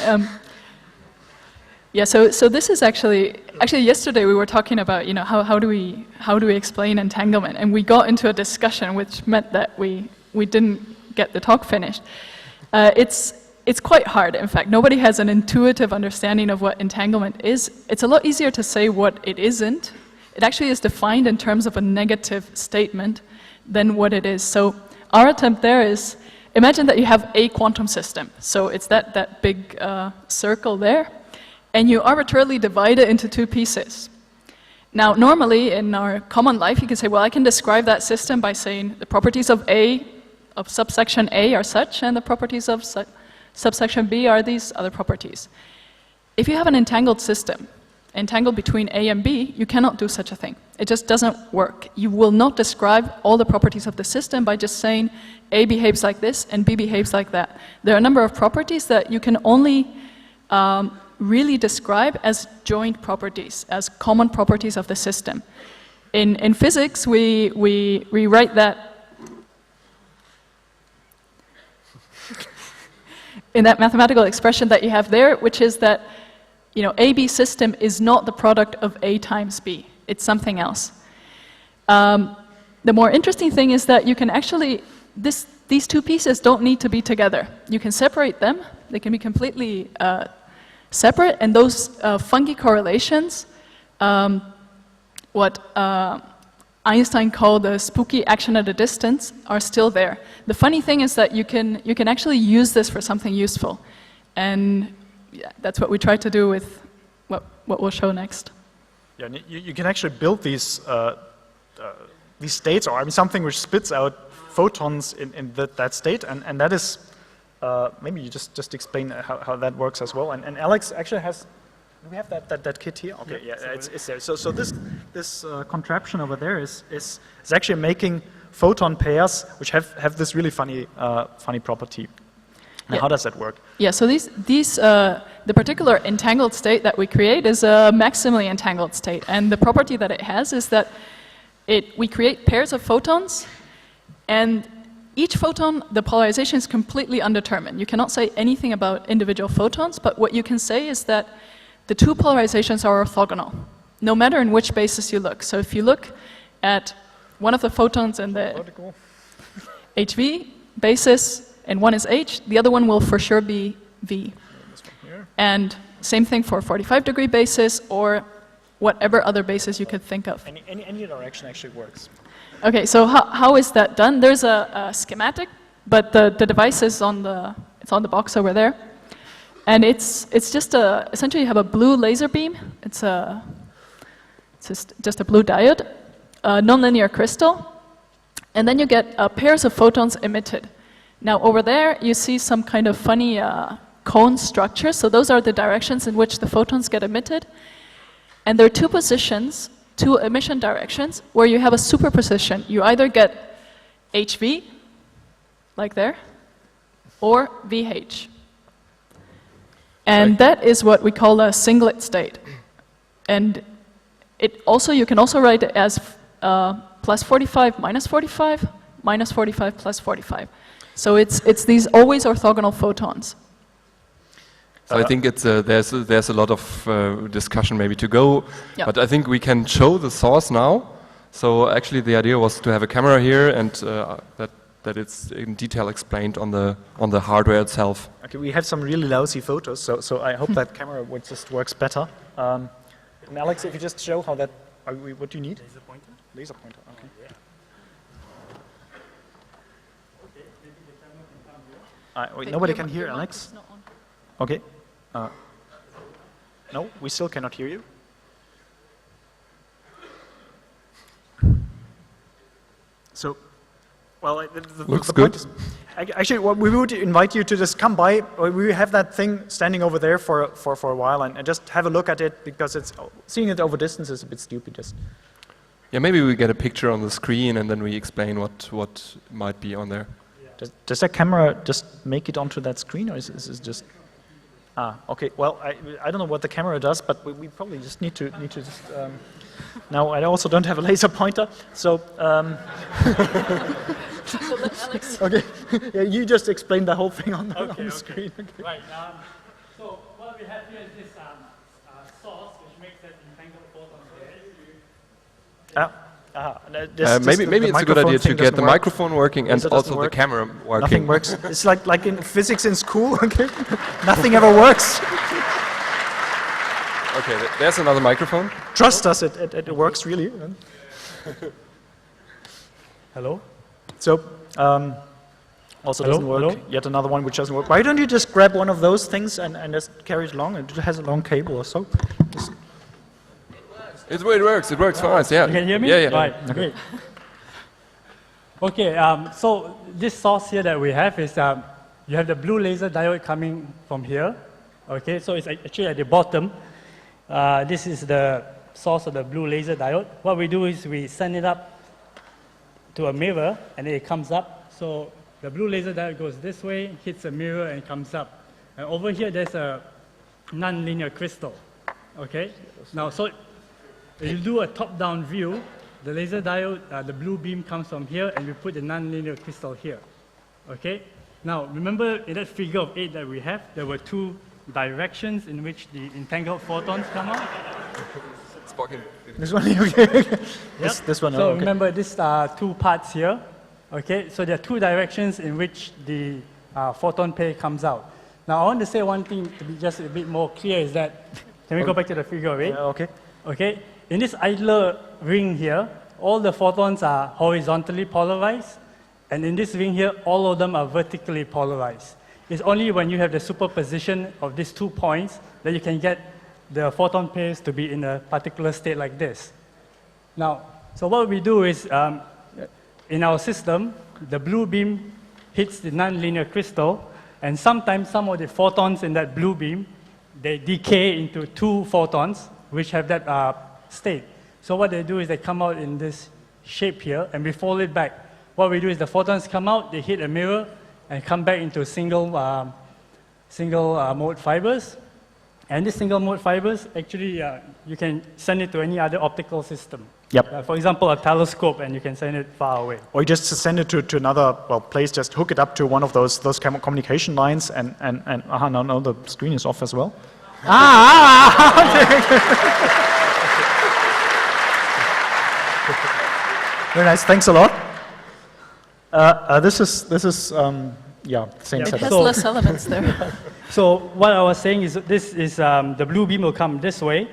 Yeah, so this is actually yesterday we were talking about, you know, how do we explain entanglement, and we got into a discussion which meant that we didn't get the talk finished. It's quite hard. In fact, nobody has an intuitive understanding of what entanglement is. It's a lot easier to say what it isn't. It actually is defined in terms of a negative statement than what it is. So our attempt there is, imagine that you have a quantum system. So it's that big circle there. And you arbitrarily divide it into two pieces. Now, normally in our common life, you can say, well, I can describe that system by saying the properties of subsection A are such, and the properties of subsection B are these other properties. If you have an entangled system, entangled between A and B, you cannot do such a thing. It just doesn't work. You will not describe all the properties of the system by just saying A behaves like this and B behaves like that. There are a number of properties that you can only really describe as joint properties, as common properties of the system. In physics, we write that in that mathematical expression that you have there, which is that, you know, AB system is not the product of A times B. It's something else. The more interesting thing is that you can actually, these two pieces don't need to be together. You can separate them. They can be completely separate, and those funky correlations, what Einstein called the spooky action at a distance, are still there. The funny thing is that you can actually use this for something useful, and yeah, that's what we try to do with what we'll show next. Yeah, you can actually build these states, or I mean something which spits out photons in that state, and that is. Maybe you just explain how that works as well. And Alex actually has. Do we have that kit here? Okay, yeah, it's there. So this contraption over there is actually making photon pairs which have this really funny property. Now, how does that work? Yeah. So the particular entangled state that we create is a maximally entangled state, and the property that it has is that we create pairs of photons, and each photon, the polarization is completely undetermined. You cannot say anything about individual photons, but what you can say is that the two polarizations are orthogonal, no matter in which basis you look. So if you look at one of the photons in the HV basis, and one is H, the other one will for sure be V. And same thing for 45-degree basis, or whatever other basis you could think of. Any direction actually works. Okay, so how is that done? There's a schematic, but the device is on the box over there, and it's just essentially you have a blue laser beam. It's just a blue diode, a nonlinear crystal, and then you get pairs of photons emitted. Now over there you see some kind of funny cone structure. So those are the directions in which the photons get emitted. And there are two positions, two emission directions, where you have a superposition. You either get HV, like there, or VH. And that is what we call a singlet state. And you can also write it as plus 45, minus 45, minus 45, plus 45. So it's these always orthogonal photons. So I think there's a lot of discussion maybe to go, Yeah. but I think we can show the source now. So actually the idea was to have a camera here and that it's in detail explained on the hardware itself. Okay, we have some really lousy photos, so I hope that camera just works better. And Alex, if you just show how that, what do you need? Laser pointer. Laser pointer, okay. Wait, nobody can hear Alex? Okay. No, we still cannot hear you. So, well, Looks the good. point is, actually, well, we would invite you to just come by. We have that thing standing over there for a while and just have a look at it, because seeing it over distance is a bit stupid. Yeah, maybe we get a picture on the screen and then we explain what might be on there. Does that camera just make it onto that screen, or is it just? Okay. Well, I don't know what the camera does, but we probably just need to just. Now I also don't have a laser pointer, so. Okay. Yeah, you just explained the whole thing on the screen. Okay. Right. So what we have here is this source, which makes that entangled photon. Maybe it's a good idea to get the microphone working and also the camera working. Nothing works. It's like in physics in school. Okay. Nothing ever works. Okay, there's another microphone. Trust us, it works really. Hello? So, also doesn't work. Hello? Yet another one which doesn't work. Why don't you just grab one of those things and just carry it along? It has a long cable or so. It works fine, yeah. You can hear me? Yeah. Right, great. Okay, so this source here that we have is, you have the blue laser diode coming from here. Okay, so it's actually at the bottom. This is the source of the blue laser diode. What we do is we send it up to a mirror and it comes up. So the blue laser diode goes this way, hits a mirror and comes up. And over here there's a non-linear crystal. Okay, now so if you do a top-down view, the laser diode, the blue beam comes from here and we put the non-linear crystal here. Okay, now remember in that figure of 8 that we have, there were two directions in which the entangled photons come out. This one, okay. This one, So okay. remember, these are two parts here. Okay, so there are two directions in which the photon pair comes out. Now I want to say one thing to be just a bit more clear is that, can we go back to the figure of 8? Okay. Okay, in this idler ring here, all the photons are horizontally polarized, and in this ring here, all of them are vertically polarized. It's only when you have the superposition of these 2 points that you can get the photon pairs to be in a particular state like this. Now, so what we do is, in our system, the blue beam hits the nonlinear crystal, and sometimes some of the photons in that blue beam, they decay into 2 photons, which have that state. So what they do is they come out in this shape here, and we fold it back. What we do is the photons come out, they hit a mirror, and come back into single mode fibers. And these single mode fibers, actually, you can send it to any other optical system. Yep. For example, a telescope, and you can send it far away. Or you just send it to another place, just hook it up to one of those communication lines, and no, the screen is off as well. Very nice, thanks a lot. This is yeah, same It setup. has less elements there. So what I was saying is this is the blue beam will come this way,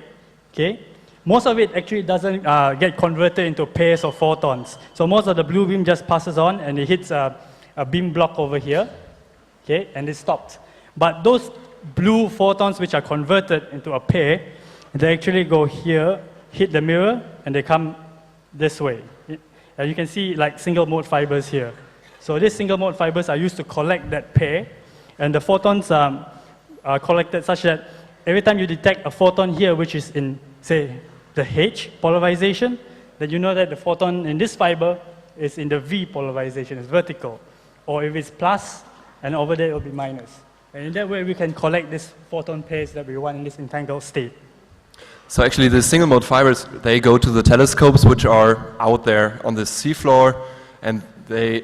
okay? Most of it actually doesn't get converted into pairs of photons. So most of the blue beam just passes on and it hits a beam block over here, okay, and it stops. But those blue photons which are converted into a pair, they actually go here, hit the mirror, and they come this way. And you can see like single mode fibers here. So these single mode fibers are used to collect that pair, and the photons are collected such that every time you detect a photon here which is in say, the H polarization, then you know that the photon in this fiber is in the V polarization, it's vertical. Or if it's plus, and over there it will be minus. And in that way, we can collect this photon pairs that we want in this entangled state. So actually, the single mode fibers, they go to the telescopes, which are out there on the seafloor, and they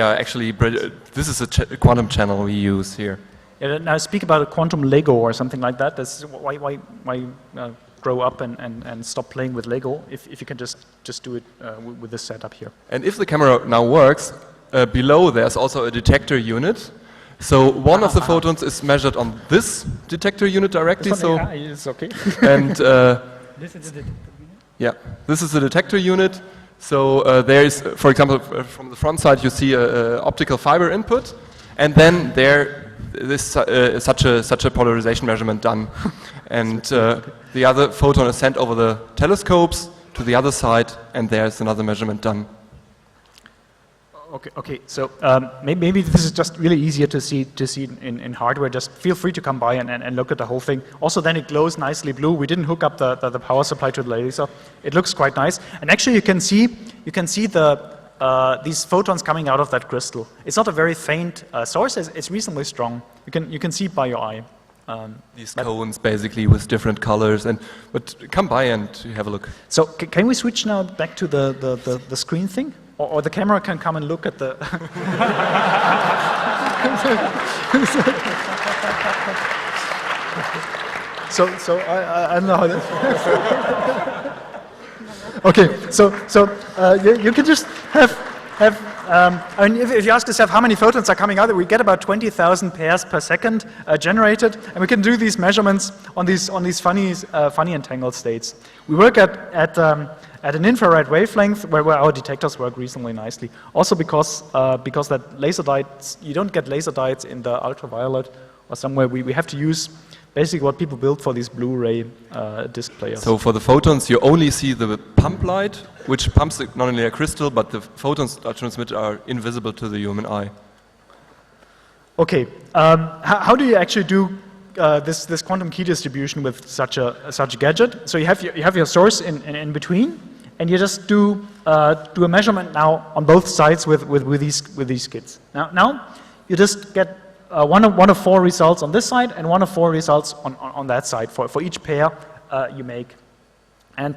are actually, this is a quantum channel we use here. Yeah, now speak about a quantum Lego or something like that. That's why grow up and stop playing with Lego if you can just do it with this setup here. And if the camera now works, below there's also a detector unit. So one of the photons is measured on this detector unit directly. So it's okay. And This is the detector unit? yeah, this is the detector unit. So there is, for example, from the front side you see a optical fiber input, and then there is such a polarization measurement done, and the other photon is sent over the telescopes to the other side, and there's another measurement done. Okay. So maybe this is just really easier to see in hardware. Just feel free to come by and look at the whole thing. Also, then it glows nicely blue. We didn't hook up the power supply to the laser. It looks quite nice. And actually, you can see these photons coming out of that crystal. It's not a very faint source. It's reasonably strong. You can see it by your eye. These cones basically with different colors, but come by and have a look. So can we switch now back to the screen thing? Or the camera can come and look at the... so I don't know how that... Okay, so you can just have I mean, if you ask yourself how many photons are coming out, we get about 20,000 pairs per second generated, and we can do these measurements on these funny entangled states. We work at an infrared wavelength where our detectors work reasonably nicely. Also because that laser diodes, you don't get laser diodes in the ultraviolet or somewhere. We have to use basically what people build for these Blu-ray disc players. So for the photons, you only see the pump light, which pumps the nonlinear crystal, but the photons transmitted are invisible to the human eye. Okay, how do you actually do this quantum key distribution with such a gadget? So you have your source in between, and you just do a measurement now on both sides with these kits. Now you just get one of 4 results on this side and one of 4 results on that side for each pair you make. And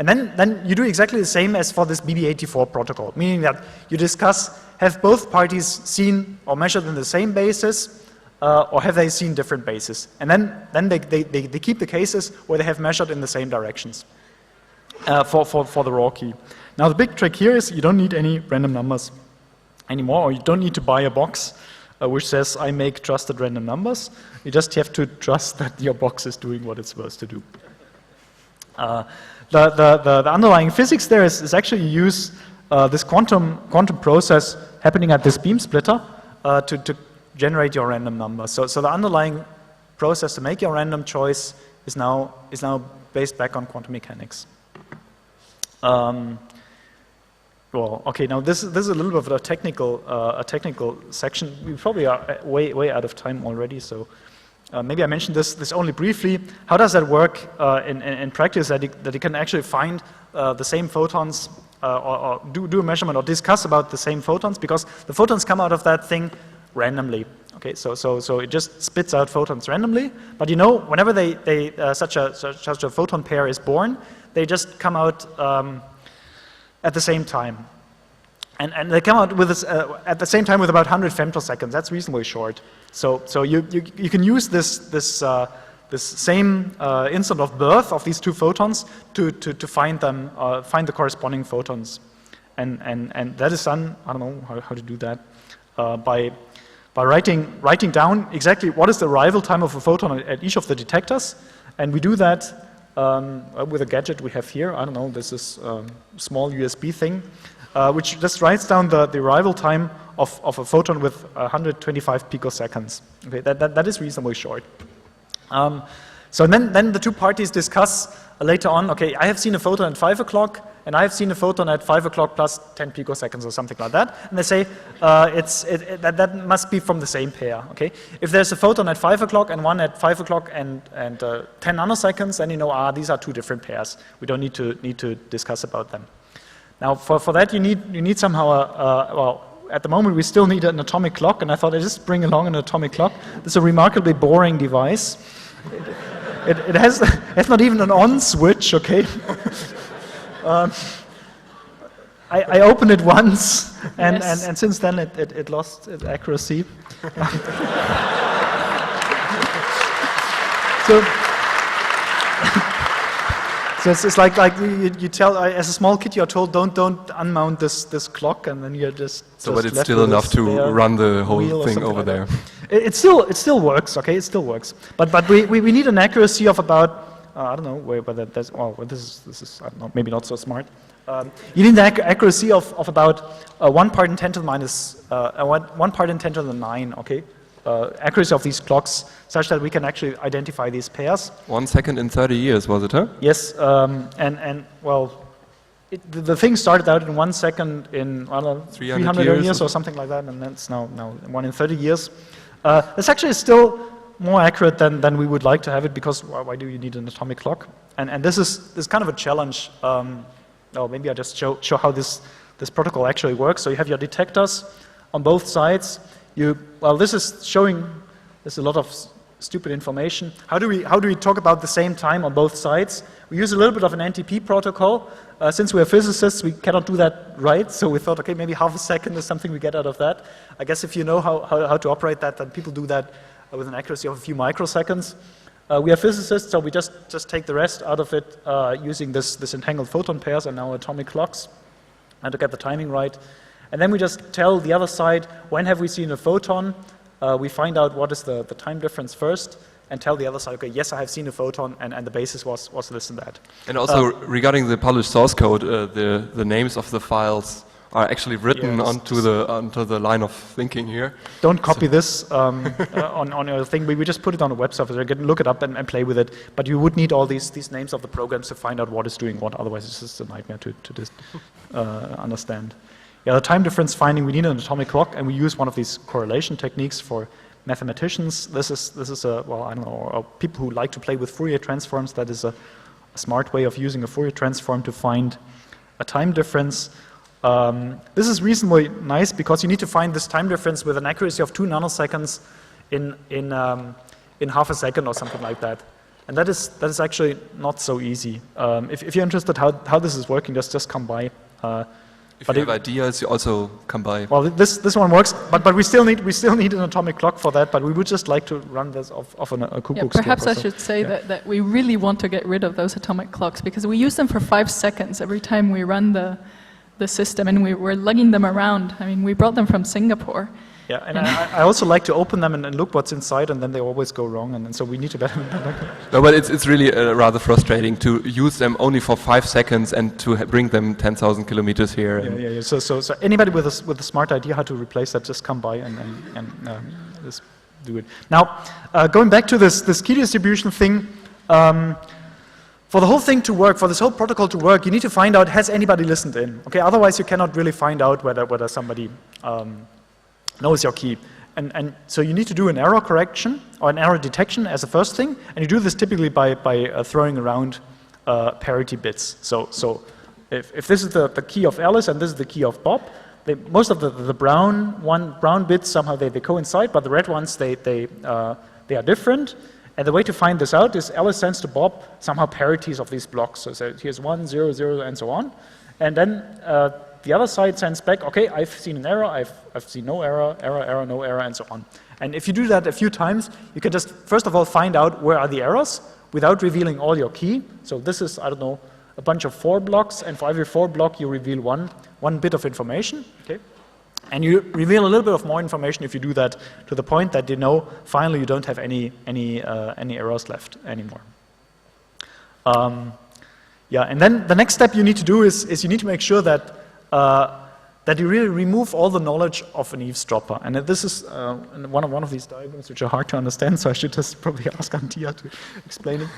then you do exactly the same as for this BB84 protocol, meaning that you discuss, have both parties seen or measured in the same basis, or have they seen different bases? And then they keep the cases where they have measured in the same directions for the raw key. Now the big trick here is you don't need any random numbers anymore, or you don't need to buy a box which says I make trusted random numbers. You just have to trust that your box is doing what it's supposed to do. The underlying physics there is actually you use this quantum process happening at this beam splitter to generate your random number. So the underlying process to make your random choice is now based back on quantum mechanics. Well, okay. Now this is a little bit of a technical section. We probably are way out of time already. So maybe I mentioned this only briefly. How does that work in practice? That you can actually find the same photons or do a measurement or discuss about the same photons, because the photons come out of that thing randomly. Okay, so it just spits out photons randomly. But you know, whenever such a photon pair is born, they just come out at the same time. And they come out with this, at the same time with about 100 femtoseconds. That's reasonably short. So you can use this same instant of birth of these 2 photons to find the corresponding photons. And that is done, I don't know how to do that, by writing down exactly what is the arrival time of a photon at each of the detectors. And we do that with a gadget we have here. I don't know, this is a small USB thing, which just writes down the arrival time of a photon with 125 picoseconds. Okay, that is reasonably short. So then the 2 parties discuss later on, okay, I have seen a photon at 5 o'clock, and I've seen a photon at 5 o'clock plus 10 picoseconds or something like that, and they say that must be from the same pair, okay? If there's a photon at 5 o'clock and one at 5 o'clock and 10 nanoseconds, then you know, these are two different pairs. We don't need to discuss about them. Now, for that, you need somehow well, at the moment, we still need an atomic clock, and I thought I'd just bring along an atomic clock. This is a remarkably boring device. It has not even an on switch, okay? I opened it once, and since then it lost its accuracy. So it's like you tell, as a small kid, you're told don't unmount this clock, and then you're just. So, but it's still enough to run the whole thing over there. It still works, okay? It still works, but we need an accuracy of about I don't know whether that's this is I don't know, maybe not so smart. You need an accuracy of about 1 part in 10 to the minus 1 part in 10 to the 9, okay? Accuracy of these clocks, such that we can actually identify these pairs. 1 second in 30 years, was it, huh? Yes, and well, the thing started out in 1 second in, I don't know, 300 years or something like that, and that's now 1 in 30 years. It's actually still more accurate than we would like to have it, because why do you need an atomic clock? And this is kind of a challenge. Maybe I just show how this protocol actually works. So you have your detectors on both sides. This is showing, there's a lot of stupid information. How do we talk about the same time on both sides? We use a little bit of an NTP protocol. Since we're physicists, we cannot do that right, so we thought, okay, maybe half a second is something we get out of that. I guess if you know how to operate that, then people do that with an accuracy of a few microseconds. We are physicists, so we just take the rest out of it using this entangled photon pairs and now atomic clocks, and to get the timing right. And then we just tell the other side, when have we seen a photon? We find out what is the time difference first, and tell the other side, okay, yes, I have seen a photon, and the basis was this and that. And also, regarding the published source code, the names of the files are actually written onto the line of thinking here. Don't copy this on your thing. We just put it on a web server. You can look it up and play with it. But you would need all these names of the programs to find out what is doing what. Otherwise, it's just a nightmare to just understand. Yeah, the time difference finding, we need an atomic clock, and we use one of these correlation techniques for mathematicians. This is I don't know, or people who like to play with Fourier transforms. That is a smart way of using a Fourier transform to find a time difference. This is reasonably nice because you need to find this time difference with an accuracy of 2 nanoseconds in half a second or something like that. And that is actually not so easy. If you're interested how this is working, just come by. If you have ideas, you also come by. Well, this one works, but we still need an atomic clock for that. But we would just like to run this off a Kuckuck's clock. Perhaps I should say that we really want to get rid of those atomic clocks, because we use them for 5 seconds every time we run the system, and we're lugging them around. I mean, we brought them from Singapore. Yeah, and I also like to open them and look what's inside, and then they always go wrong, and so we need to get them. No, but it's really rather frustrating to use them only for 5 seconds and to bring them 10,000 kilometers here. Yeah. So anybody with a smart idea how to replace that, just come by and just do it. Now, going back to this key distribution thing. For the whole thing to work, for this whole protocol to work, you need to find out, has anybody listened in? Okay, otherwise you cannot really find out whether somebody knows your key. And so you need to do an error correction or an error detection as a first thing, and you do this typically by throwing around parity bits. So if this is the key of Alice and this is the key of Bob, most of the brown bits somehow they coincide, but the red ones they are different. And the way to find this out is Alice sends to Bob somehow parities of these blocks. So here's 1, 0, 0, and so on. And then the other side sends back, okay, I've seen an error, I've seen no error, error, no error, and so on. And if you do that a few times, you can just, first of all, find out where are the errors without revealing all your key. So this is, I don't know, a bunch of 4 blocks, and for every 4 block, you reveal one bit of information, okay? And you reveal a little bit of more information if you do that to the point that you know finally you don't have any errors left anymore. And then the next step you need to do is you need to make sure that you really remove all the knowledge of an eavesdropper. And this is one of these diagrams which are hard to understand, so I should just probably ask Antia to explain it.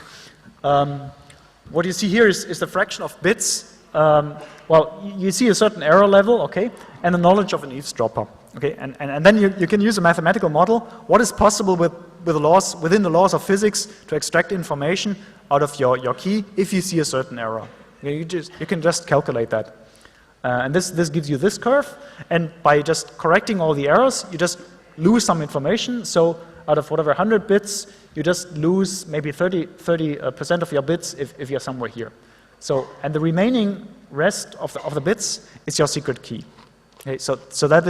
What you see here is the fraction of bits well, you see a certain error level, okay, and the knowledge of an eavesdropper, okay, and then you can use a mathematical model. What is possible within the laws of physics to extract information out of your key if you see a certain error? Okay, you can just calculate that. And this gives you this curve, and by just correcting all the errors, you just lose some information. So out of whatever 100 bits, you just lose maybe 30% of your bits if you're somewhere here. So, and the remaining rest of the bits is your secret key. Okay, so that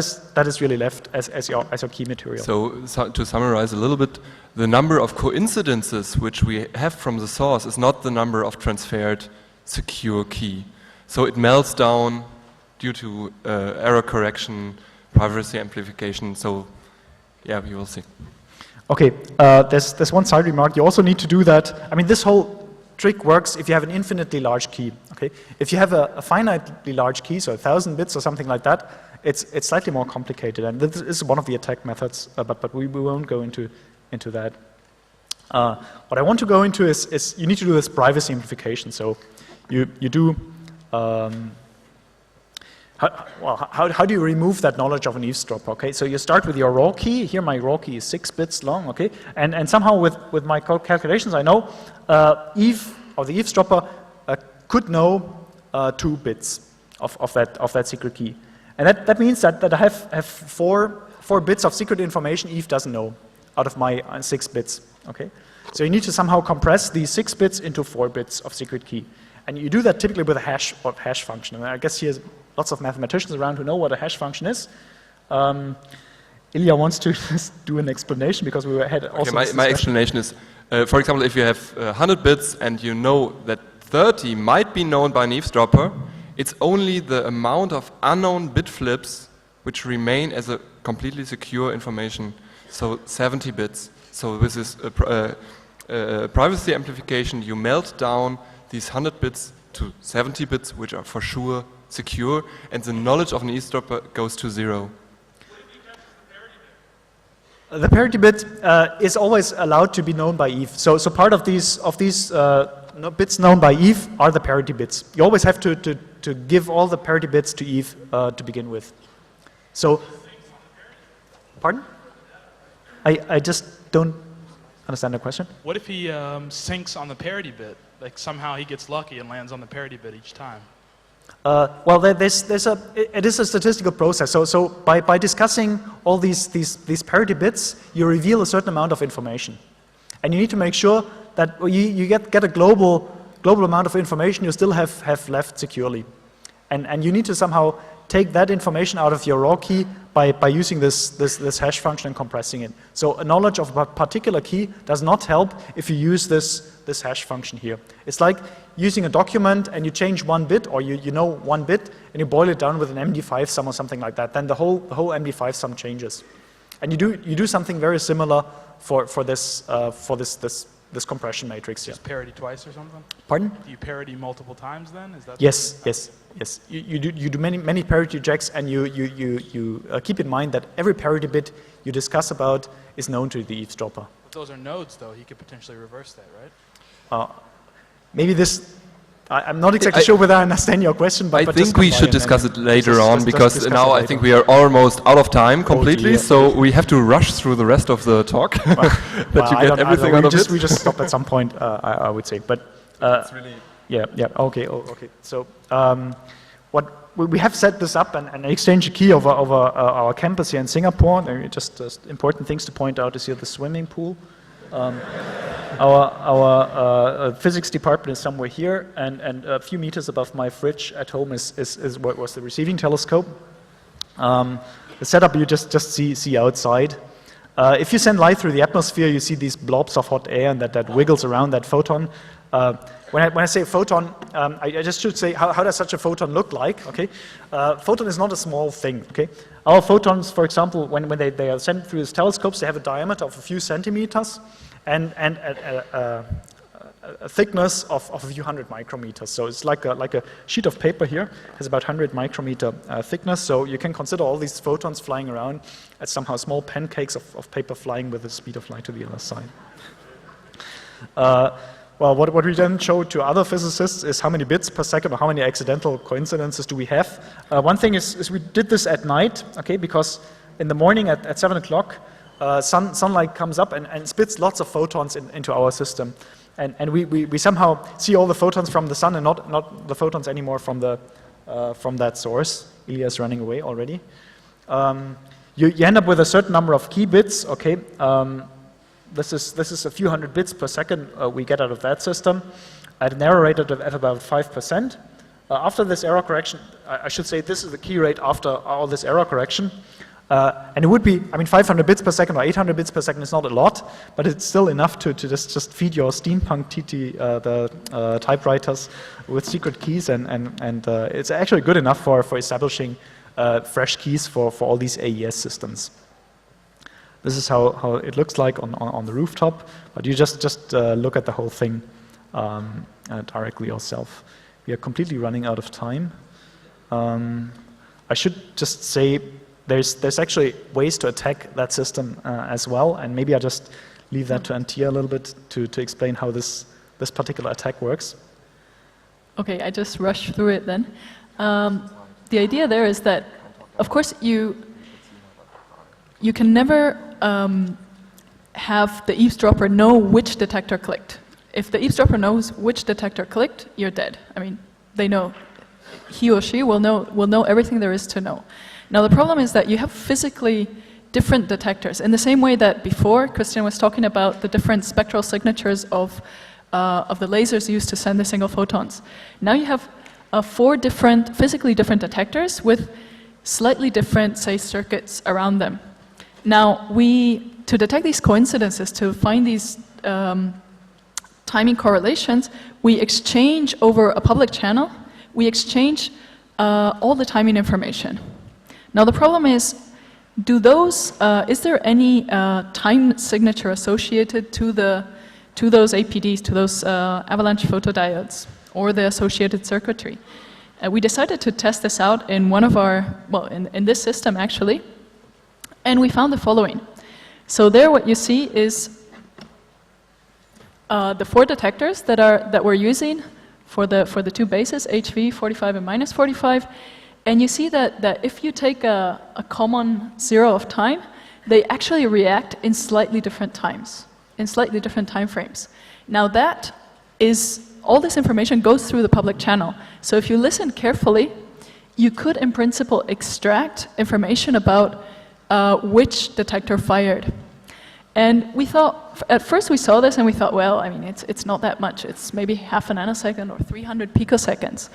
is really left as your key material. So to summarize a little bit, the number of coincidences which we have from the source is not the number of transferred secure key. So it melts down due to error correction, privacy amplification. So yeah, we will see. Okay, there's one side remark. You also need to do that. I mean, this whole trick works if you have an infinitely large key. Okay, if you have a finitely large key, so 1,000 bits or something like that, it's slightly more complicated, and this is one of the attack methods. But we won't go into that. What I want to go into is you need to do this privacy amplification. So you do. How do you remove that knowledge of an eavesdropper? Okay, so you start with your raw key. Here my raw key is 6 bits long. Okay, and somehow with my calculations I know Eve or the eavesdropper could know 2 bits of that secret key, and that means that I have 4 bits of secret information Eve doesn't know out of my 6 bits. Okay, so you need to somehow compress these 6 bits into 4 bits of secret key. And you do that typically with a hash function. And I guess here's lots of mathematicians around who know what a hash function is. Ilja wants to do an explanation because we had also. Okay, my explanation is, for example, if you have 100 bits and you know that 30 might be known by an eavesdropper, it's only the amount of unknown bit flips which remain as a completely secure information. So 70 bits. So with this privacy amplification, you melt down these 100 bits to 70 bits, which are for sure secure, and the knowledge of an eavesdropper goes to 0. The parity bit is always allowed to be known by Eve. So part of these bits known by Eve are the parity bits. You always have to give all the parity bits to Eve to begin with. So, pardon? I just don't understand the question. What if he syncs on the parity bit? Like somehow he gets lucky and lands on the parity bit each time. Well, it is a statistical process. So by discussing all these parity bits, you reveal a certain amount of information, and you need to make sure that you get a global amount of information you still have left securely, and you need to somehow take that information out of your raw key by using this hash function and compressing it. So a knowledge of a particular key does not help if you use this hash function here. It's like using a document and you change 1 bit, or you know 1 bit, and you boil it down with an MD5 sum or something like that. Then the whole MD5 sum changes, and you do something very similar for this compression matrix here. Just parity twice or something? Pardon? Do you parity multiple times then? Is that? Yes. You do many parity checks, and you keep in mind that every parity bit you discuss about is known to the eavesdropper. But those are nodes, though. He could potentially reverse that, right? Maybe this. I'm not exactly sure whether I understand your question, but I think we should discuss it later on, because now I think we are almost out of time completely, so we have to rush through the rest of the talk. That you get everything out of it. We just stop at some point, I would say. But it's really okay. So what we have set this up and exchanged a key over our campus here in Singapore. Just important things to point out is here the swimming pool. Our physics department is somewhere here, and a few meters above my fridge at home is what was the receiving telescope. The setup you just see outside. If you send light through the atmosphere, you see these blobs of hot air and that wiggles around that photon. When I say photon, I just should say how does such a photon look like? Okay, photon is not a small thing. Okay, our photons, for example, when they are sent through these telescopes, they have a diameter of a few centimeters and a thickness of a few hundred micrometers. So it's like a sheet of paper here has about 100 micrometer thickness. So you can consider all these photons flying around as somehow small pancakes of paper flying with the speed of light to the other side. well, what we then show to other physicists is how many bits per second or how many accidental coincidences do we have. One thing is we did this at night, okay, because in the morning at 7 o'clock, sunlight comes up and spits lots of photons into our system. And we somehow see all the photons from the sun and not the photons anymore from that source. Ilja is running away already. You end up with a certain number of key bits, okay. This is a few hundred bits per second we get out of that system at an error rate of about 5%. After this error correction, I should say this is the key rate after all this error correction. And it would be, 500 bits per second or 800 bits per second is not a lot, but it's still enough to just feed your steampunk the typewriters with secret keys, and it's actually good enough for establishing fresh keys for all these AES systems. This is how it looks like on the rooftop, but you just look at the whole thing directly yourself. We are completely running out of time. I should just say there's actually ways to attack that system as well, and maybe I just leave that to Antia a little bit to explain how this particular attack works. Okay, I just rushed through it then. The idea there is that, of course, you can never have the eavesdropper know which detector clicked. If the eavesdropper knows which detector clicked, you're dead. They know. He or she will know everything there is to know. Now the problem is that you have physically different detectors. In the same way that before, Christian was talking about the different spectral signatures of the lasers used to send the single photons. Now you have 4 physically different detectors with slightly different, say, circuits around them. Now, to detect these coincidences, to find these timing correlations, we exchange over a public channel, we exchange all the timing information. Now, the problem is, is there any time signature associated to those APDs, to those avalanche photodiodes, or the associated circuitry? We decided to test this out in one of in this system actually, and we found the following. So there what you see is the 4 detectors that we're using for the 2 bases, HV 45 and minus 45, and you see that if you take a common 0 of time, they actually react in slightly different times, in slightly different time frames. Now that is, all this information goes through the public channel. So if you listen carefully, you could in principle extract information about which detector fired. And we thought, at first we saw this and we thought, well, it's not that much. It's maybe half a nanosecond or 300 picoseconds.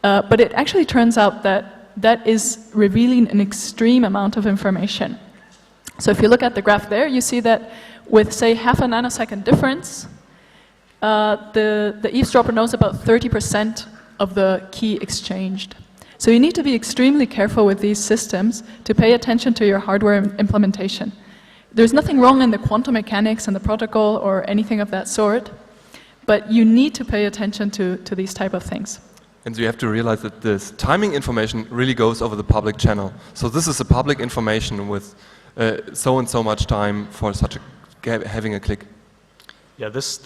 But it actually turns out that is revealing an extreme amount of information. So if you look at the graph there, you see that with, say, half a nanosecond difference, the eavesdropper knows about 30% of the key exchanged. So you need to be extremely careful with these systems to pay attention to your hardware implementation. There's nothing wrong in the quantum mechanics and the protocol or anything of that sort, but you need to pay attention to these type of things. And so you have to realize that this timing information really goes over the public channel. So this is a public information with so and so much time for having a click. Yeah, this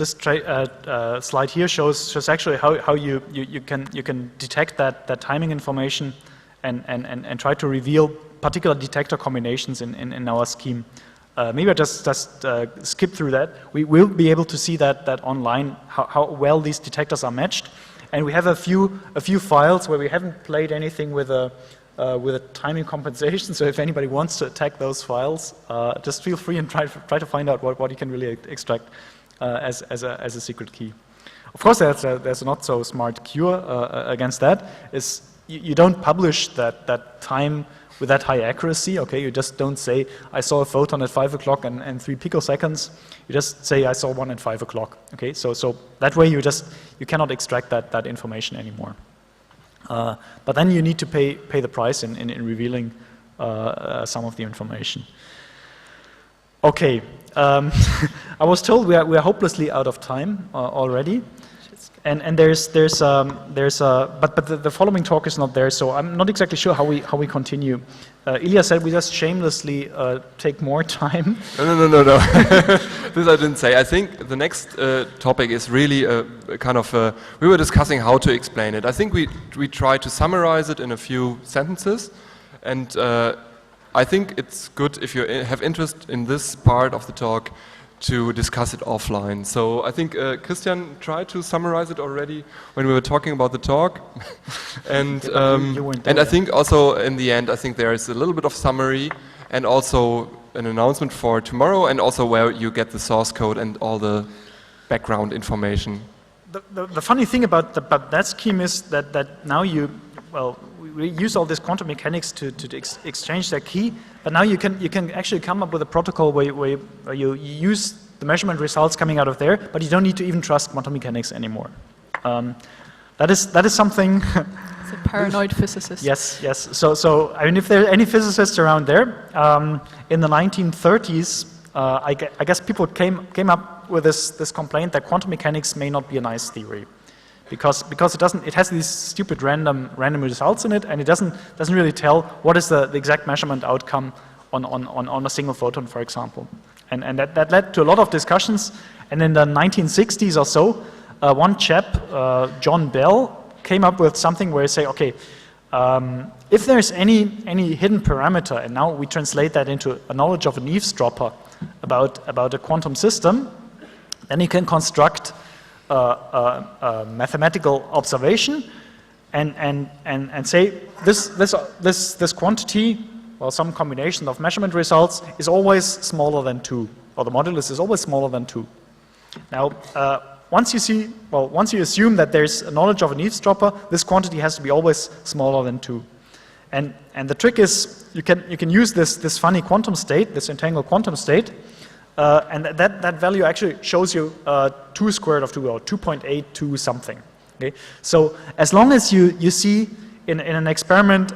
slide here shows actually how you can detect that timing information and try to reveal particular detector combinations in our scheme. Maybe I just skip through that. We will be able to see that online, how well these detectors are matched. And we have a few files where we haven't played anything with a timing compensation. So if anybody wants to attack those files, just feel free and try to find out what you can really extract as a secret key. Of course, there's a not so smart cure against that. Is you don't publish that time with that high accuracy. Okay, you just don't say I saw a photon at 5 o'clock and 3 picoseconds. You just say I saw one at 5 o'clock. Okay, so that way you cannot extract that information anymore. But then you need to pay the price in revealing some of the information. Okay, I was told we are hopelessly out of time already. And there's but the following talk is not there, so I'm not exactly sure how we continue. Ilja said we just shamelessly take more time. No. This I didn't say. I think the next topic is really a kind of we were discussing how to explain it. I think we try to summarize it in a few sentences, and I think it's good if you have interest in this part of the talk to discuss it offline. So I think Christian tried to summarize it already when we were talking about the talk. And I think also in the end, I think there is a little bit of summary and also an announcement for tomorrow, and also where you get the source code and all the background information. The funny thing about that scheme is that now we use all this quantum mechanics to exchange their key, but now you can actually come up with a protocol where you use the measurement results coming out of there, but you don't need to even trust quantum mechanics anymore. That is something. It's a paranoid physicist. Yes. So I mean, if there are any physicists around there, in the 1930s, I guess people came up with this complaint that quantum mechanics may not be a nice theory. Because it has these stupid random results in it, and it doesn't really tell what is the exact measurement outcome on a single photon, for example. And that led to a lot of discussions. And in the 1960s or so, one chap, John Bell, came up with something where he say, okay, if there's any hidden parameter, and now we translate that into a knowledge of an eavesdropper about a quantum system, then you can construct a mathematical observation and say this quantity, or some combination of measurement results, is always smaller than 2, or the modulus is always smaller than 2. Now, once you assume that there's a knowledge of an eavesdropper, this quantity has to be always smaller than 2. And the trick is you can use this funny quantum state, this entangled quantum state, and that value actually shows you 2 squared of 2, or 2.82 something. Okay? So as long as you see in an experiment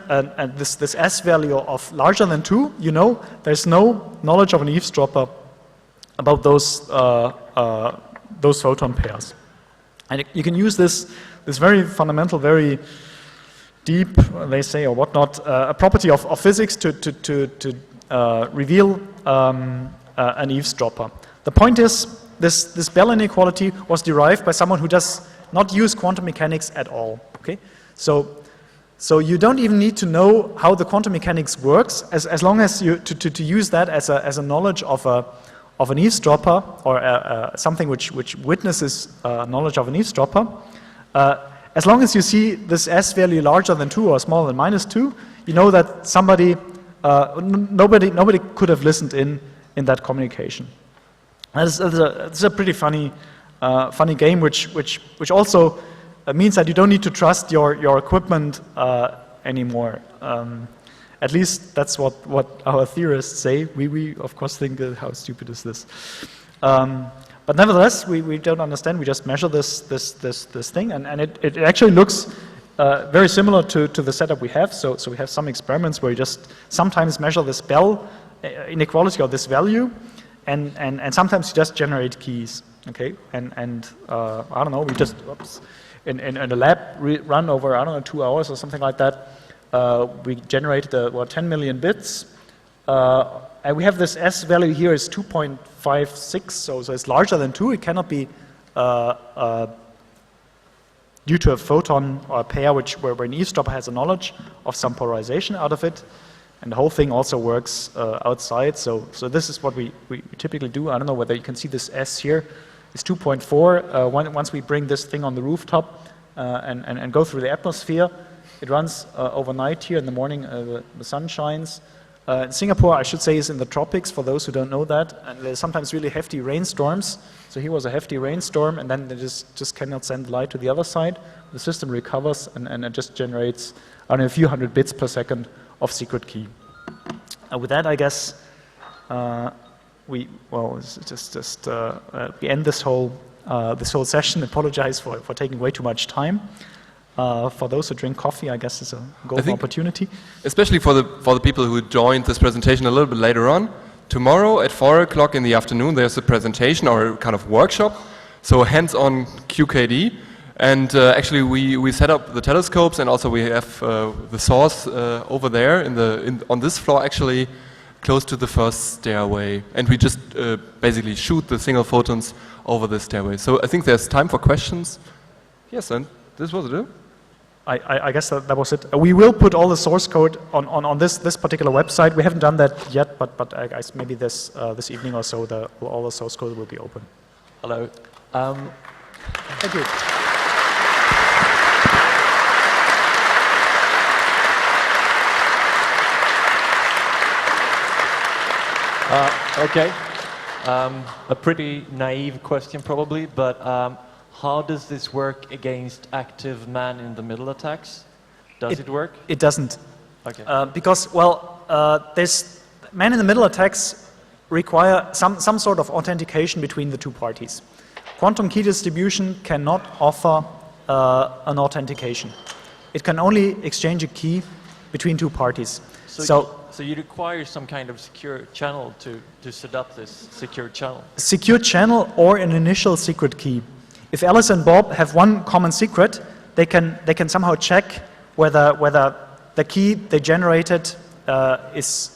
this S value of larger than 2, you know there's no knowledge of an eavesdropper about those photon pairs. And you can use this very fundamental, very deep, they say, or whatnot, a property of physics to reveal an eavesdropper. The point is, this Bell inequality was derived by someone who does not use quantum mechanics at all. Okay, so you don't even need to know how the quantum mechanics works, as long as you to use that as a knowledge of an eavesdropper, or something which witnesses knowledge of an eavesdropper. As long as you see this S value larger than 2 or smaller than -2, you know that nobody could have listened in that communication. It's a pretty funny game, which also means that you don't need to trust your equipment anymore. At least that's what our theorists say. We of course think, how stupid is this? But nevertheless, we don't understand. We just measure this thing, and it actually looks very similar to the setup we have. So we have some experiments where you just sometimes measure this Bell inequality, or this value, and sometimes you just generate keys. Okay, and I don't know. We just in a lab run over, I don't know, 2 hours or something like that. We generated 10 million bits. And we have this S value here is 2.56, so it's larger than 2. It cannot be due to a photon or a pair where an eavesdropper has a knowledge of some polarization out of it. And the whole thing also works outside. So this is what we typically do. I don't know whether you can see this S here. It's 2.4. Once we bring this thing on the rooftop and go through the atmosphere, it runs overnight here. In the morning, the sun shines. Singapore, I should say, is in the tropics, for those who don't know that, and there's sometimes really hefty rainstorms. So here was a hefty rainstorm, and then they just cannot send light to the other side. The system recovers, and it just generates, I don't know, a few hundred bits per second of secret key. With that, I guess we end this whole session. Apologize for taking way too much time. For those who drink coffee, I guess it's a golden opportunity. Especially for the people who joined this presentation a little bit later on. Tomorrow at 4 o'clock in the afternoon, there's a presentation or a kind of workshop. So hands-on QKD. And actually, we set up the telescopes, and also we have the source over there on this floor, actually close to the first stairway. And we just basically shoot the single photons over the stairway. So I think there's time for questions. Yes, and this was it. I guess that was it. We will put all the source code on this particular website. We haven't done that yet, but I guess maybe this evening or so, all the source code will be open. Hello. Thank you. Okay. A pretty naive question probably, but how does this work against active man-in-the-middle attacks? Does it work? It doesn't. Okay. Because, well, this man-in-the-middle attacks require some sort of authentication between the two parties. Quantum key distribution cannot offer an authentication. It can only exchange a key between two parties. So you require some kind of secure channel to set up this secure channel? Secure channel or an initial secret key. If Alice and Bob have one common secret, they can somehow check whether the key they generated is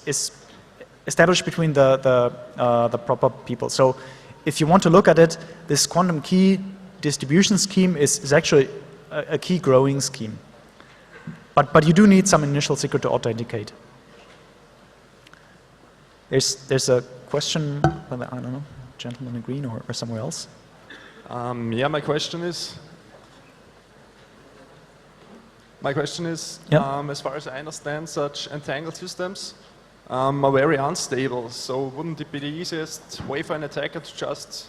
established between the proper people. So if you want to look at it, this quantum key distribution scheme is actually a key growing scheme. But you do need some initial secret to authenticate. There's a question, whether, I don't know, gentleman in green or somewhere else. Yeah, my question is, Yep. as far as I understand, such entangled systems are very unstable. So wouldn't it be the easiest way for an attacker to just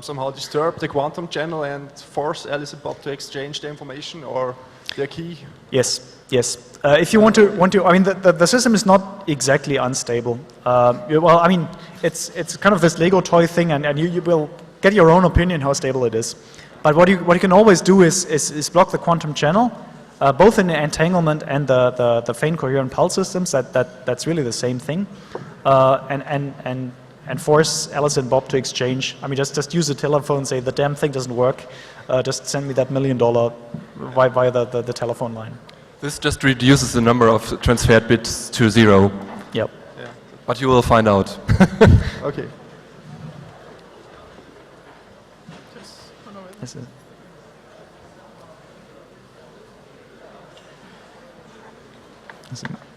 somehow disturb the quantum channel and force Alice and Bob to exchange the information or their key? Yes. If you want to, I mean, the system is not exactly unstable. Well, I mean, it's kind of this Lego toy thing, and you will get your own opinion how stable it is. But what you can always do is block the quantum channel, both in the entanglement and the faint coherent pulse systems. That's really the same thing, and force Alice and Bob to exchange. I mean, just use the telephone, say the damn thing doesn't work. Just send me that $1 million via the telephone line. This just reduces the number of transferred bits to 0. Yep. Yeah. But you will find out. Okay. This is-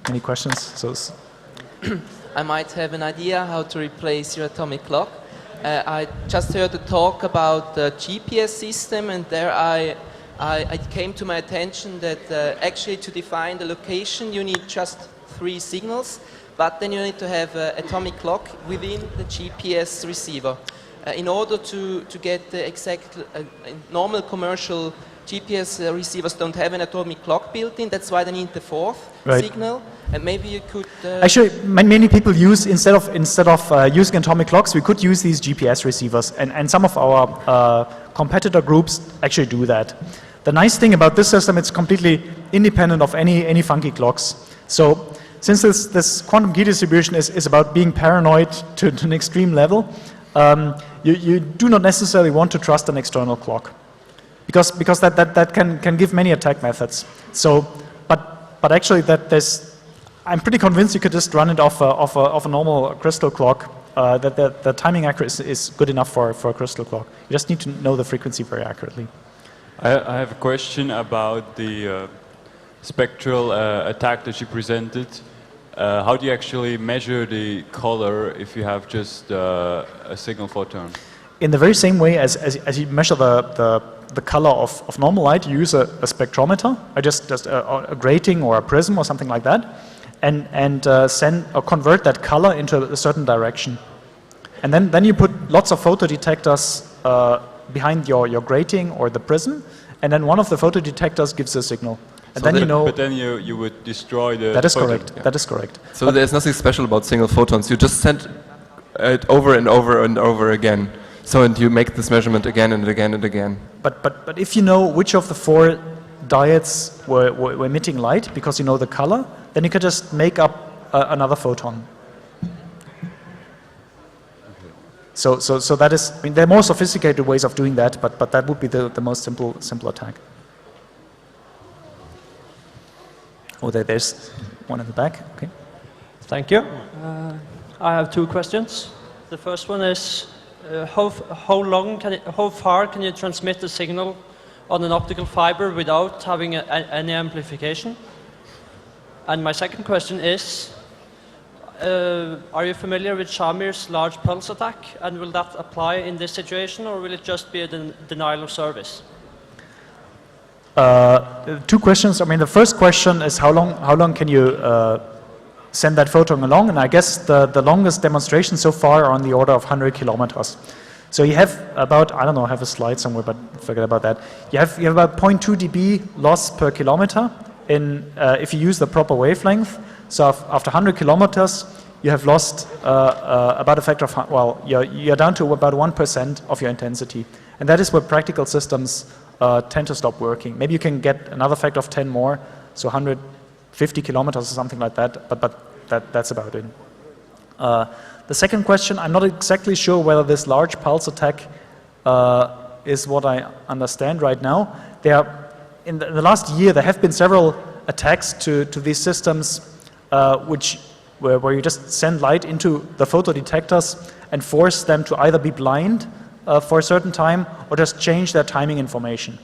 Any questions? So I might have an idea how to replace your atomic clock. I just heard a talk about the GPS system, and there it came to my attention that actually to define the location you need just 3 signals, but then you need to have an atomic clock within the GPS receiver. In order to get the exact normal commercial GPS receivers don't have an atomic clock built in, that's why they need the 4th signal. And maybe you could... Actually, many people use, instead of using atomic clocks, we could use these GPS receivers, and some of our competitor groups actually do that. The nice thing about this system, it's completely independent of any funky clocks. So since this quantum key distribution is about being paranoid to an extreme level, you do not necessarily want to trust an external clock, because that can give many attack methods. So, but actually I'm pretty convinced you could just run it off a normal crystal clock. That the timing accuracy is good enough for a crystal clock. You just need to know the frequency very accurately. I have a question about the spectral attack that you presented. How do you actually measure the color if you have just a single photon? In the very same way as you measure the color of normal light, you use a spectrometer, or just a grating or a prism or something like that, and send or convert that color into a certain direction. And then you put lots of photodetectors behind your grating or the prism, and then one of the photodetectors gives a signal. And So then you know... But then you would destroy the That is photon. correct. Yeah. That is correct. So there's nothing special about single photons. You just send it over and over and over again. So and you make this measurement again and again and again. But if you know which of the 4 diodes were emitting light, because you know the color, then you can just make up another photon. So that is, I mean, there are more sophisticated ways of doing that, but that would be the most simple attack. Oh, there's one in the back. Okay. Thank you. I have two questions. The first one is how far can you transmit a signal on an optical fiber without having any amplification? And my second question is, are you familiar with Shamir's large pulse attack, and will that apply in this situation, or will it just be a denial of service? Two questions. I mean, the first question is how long can you send that photon along? And I guess the longest demonstration so far are on the order of 100 kilometers. So you have about, I don't know, I have a slide somewhere, but forget about that. You have about 0.2 dB loss per kilometer if you use the proper wavelength. So after 100 kilometers, you have lost about a factor of, well, you're down to about 1% of your intensity. And that is where practical systems tend to stop working. Maybe you can get another factor of 10 more, so 150 kilometers or something like that, but that's about it. The second question, I'm not exactly sure whether this large pulse attack is what I understand right now. In the last year, there have been several attacks to these systems where you just send light into the photodetectors and force them to either be blind for a certain time or just change their timing information.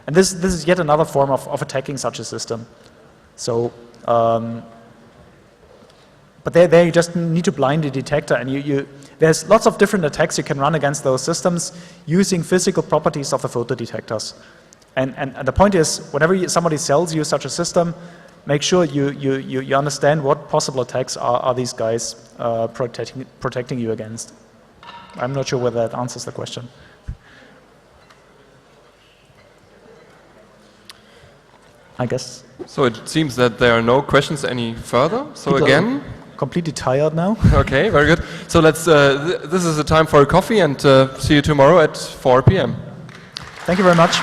And this is yet another form of attacking such a system. So, but there you just need to blind the detector, and there's lots of different attacks you can run against those systems using physical properties of the photodetectors. And the point is, whenever somebody sells you such a system, make sure you understand what possible attacks are these guys protecting you against. I'm not sure whether that answers the question. I guess. So it seems that there are no questions any further. So People again, completely tired now. okay, very good. So let's. This is the time for a coffee, and see you tomorrow at 4 p.m. Thank you very much.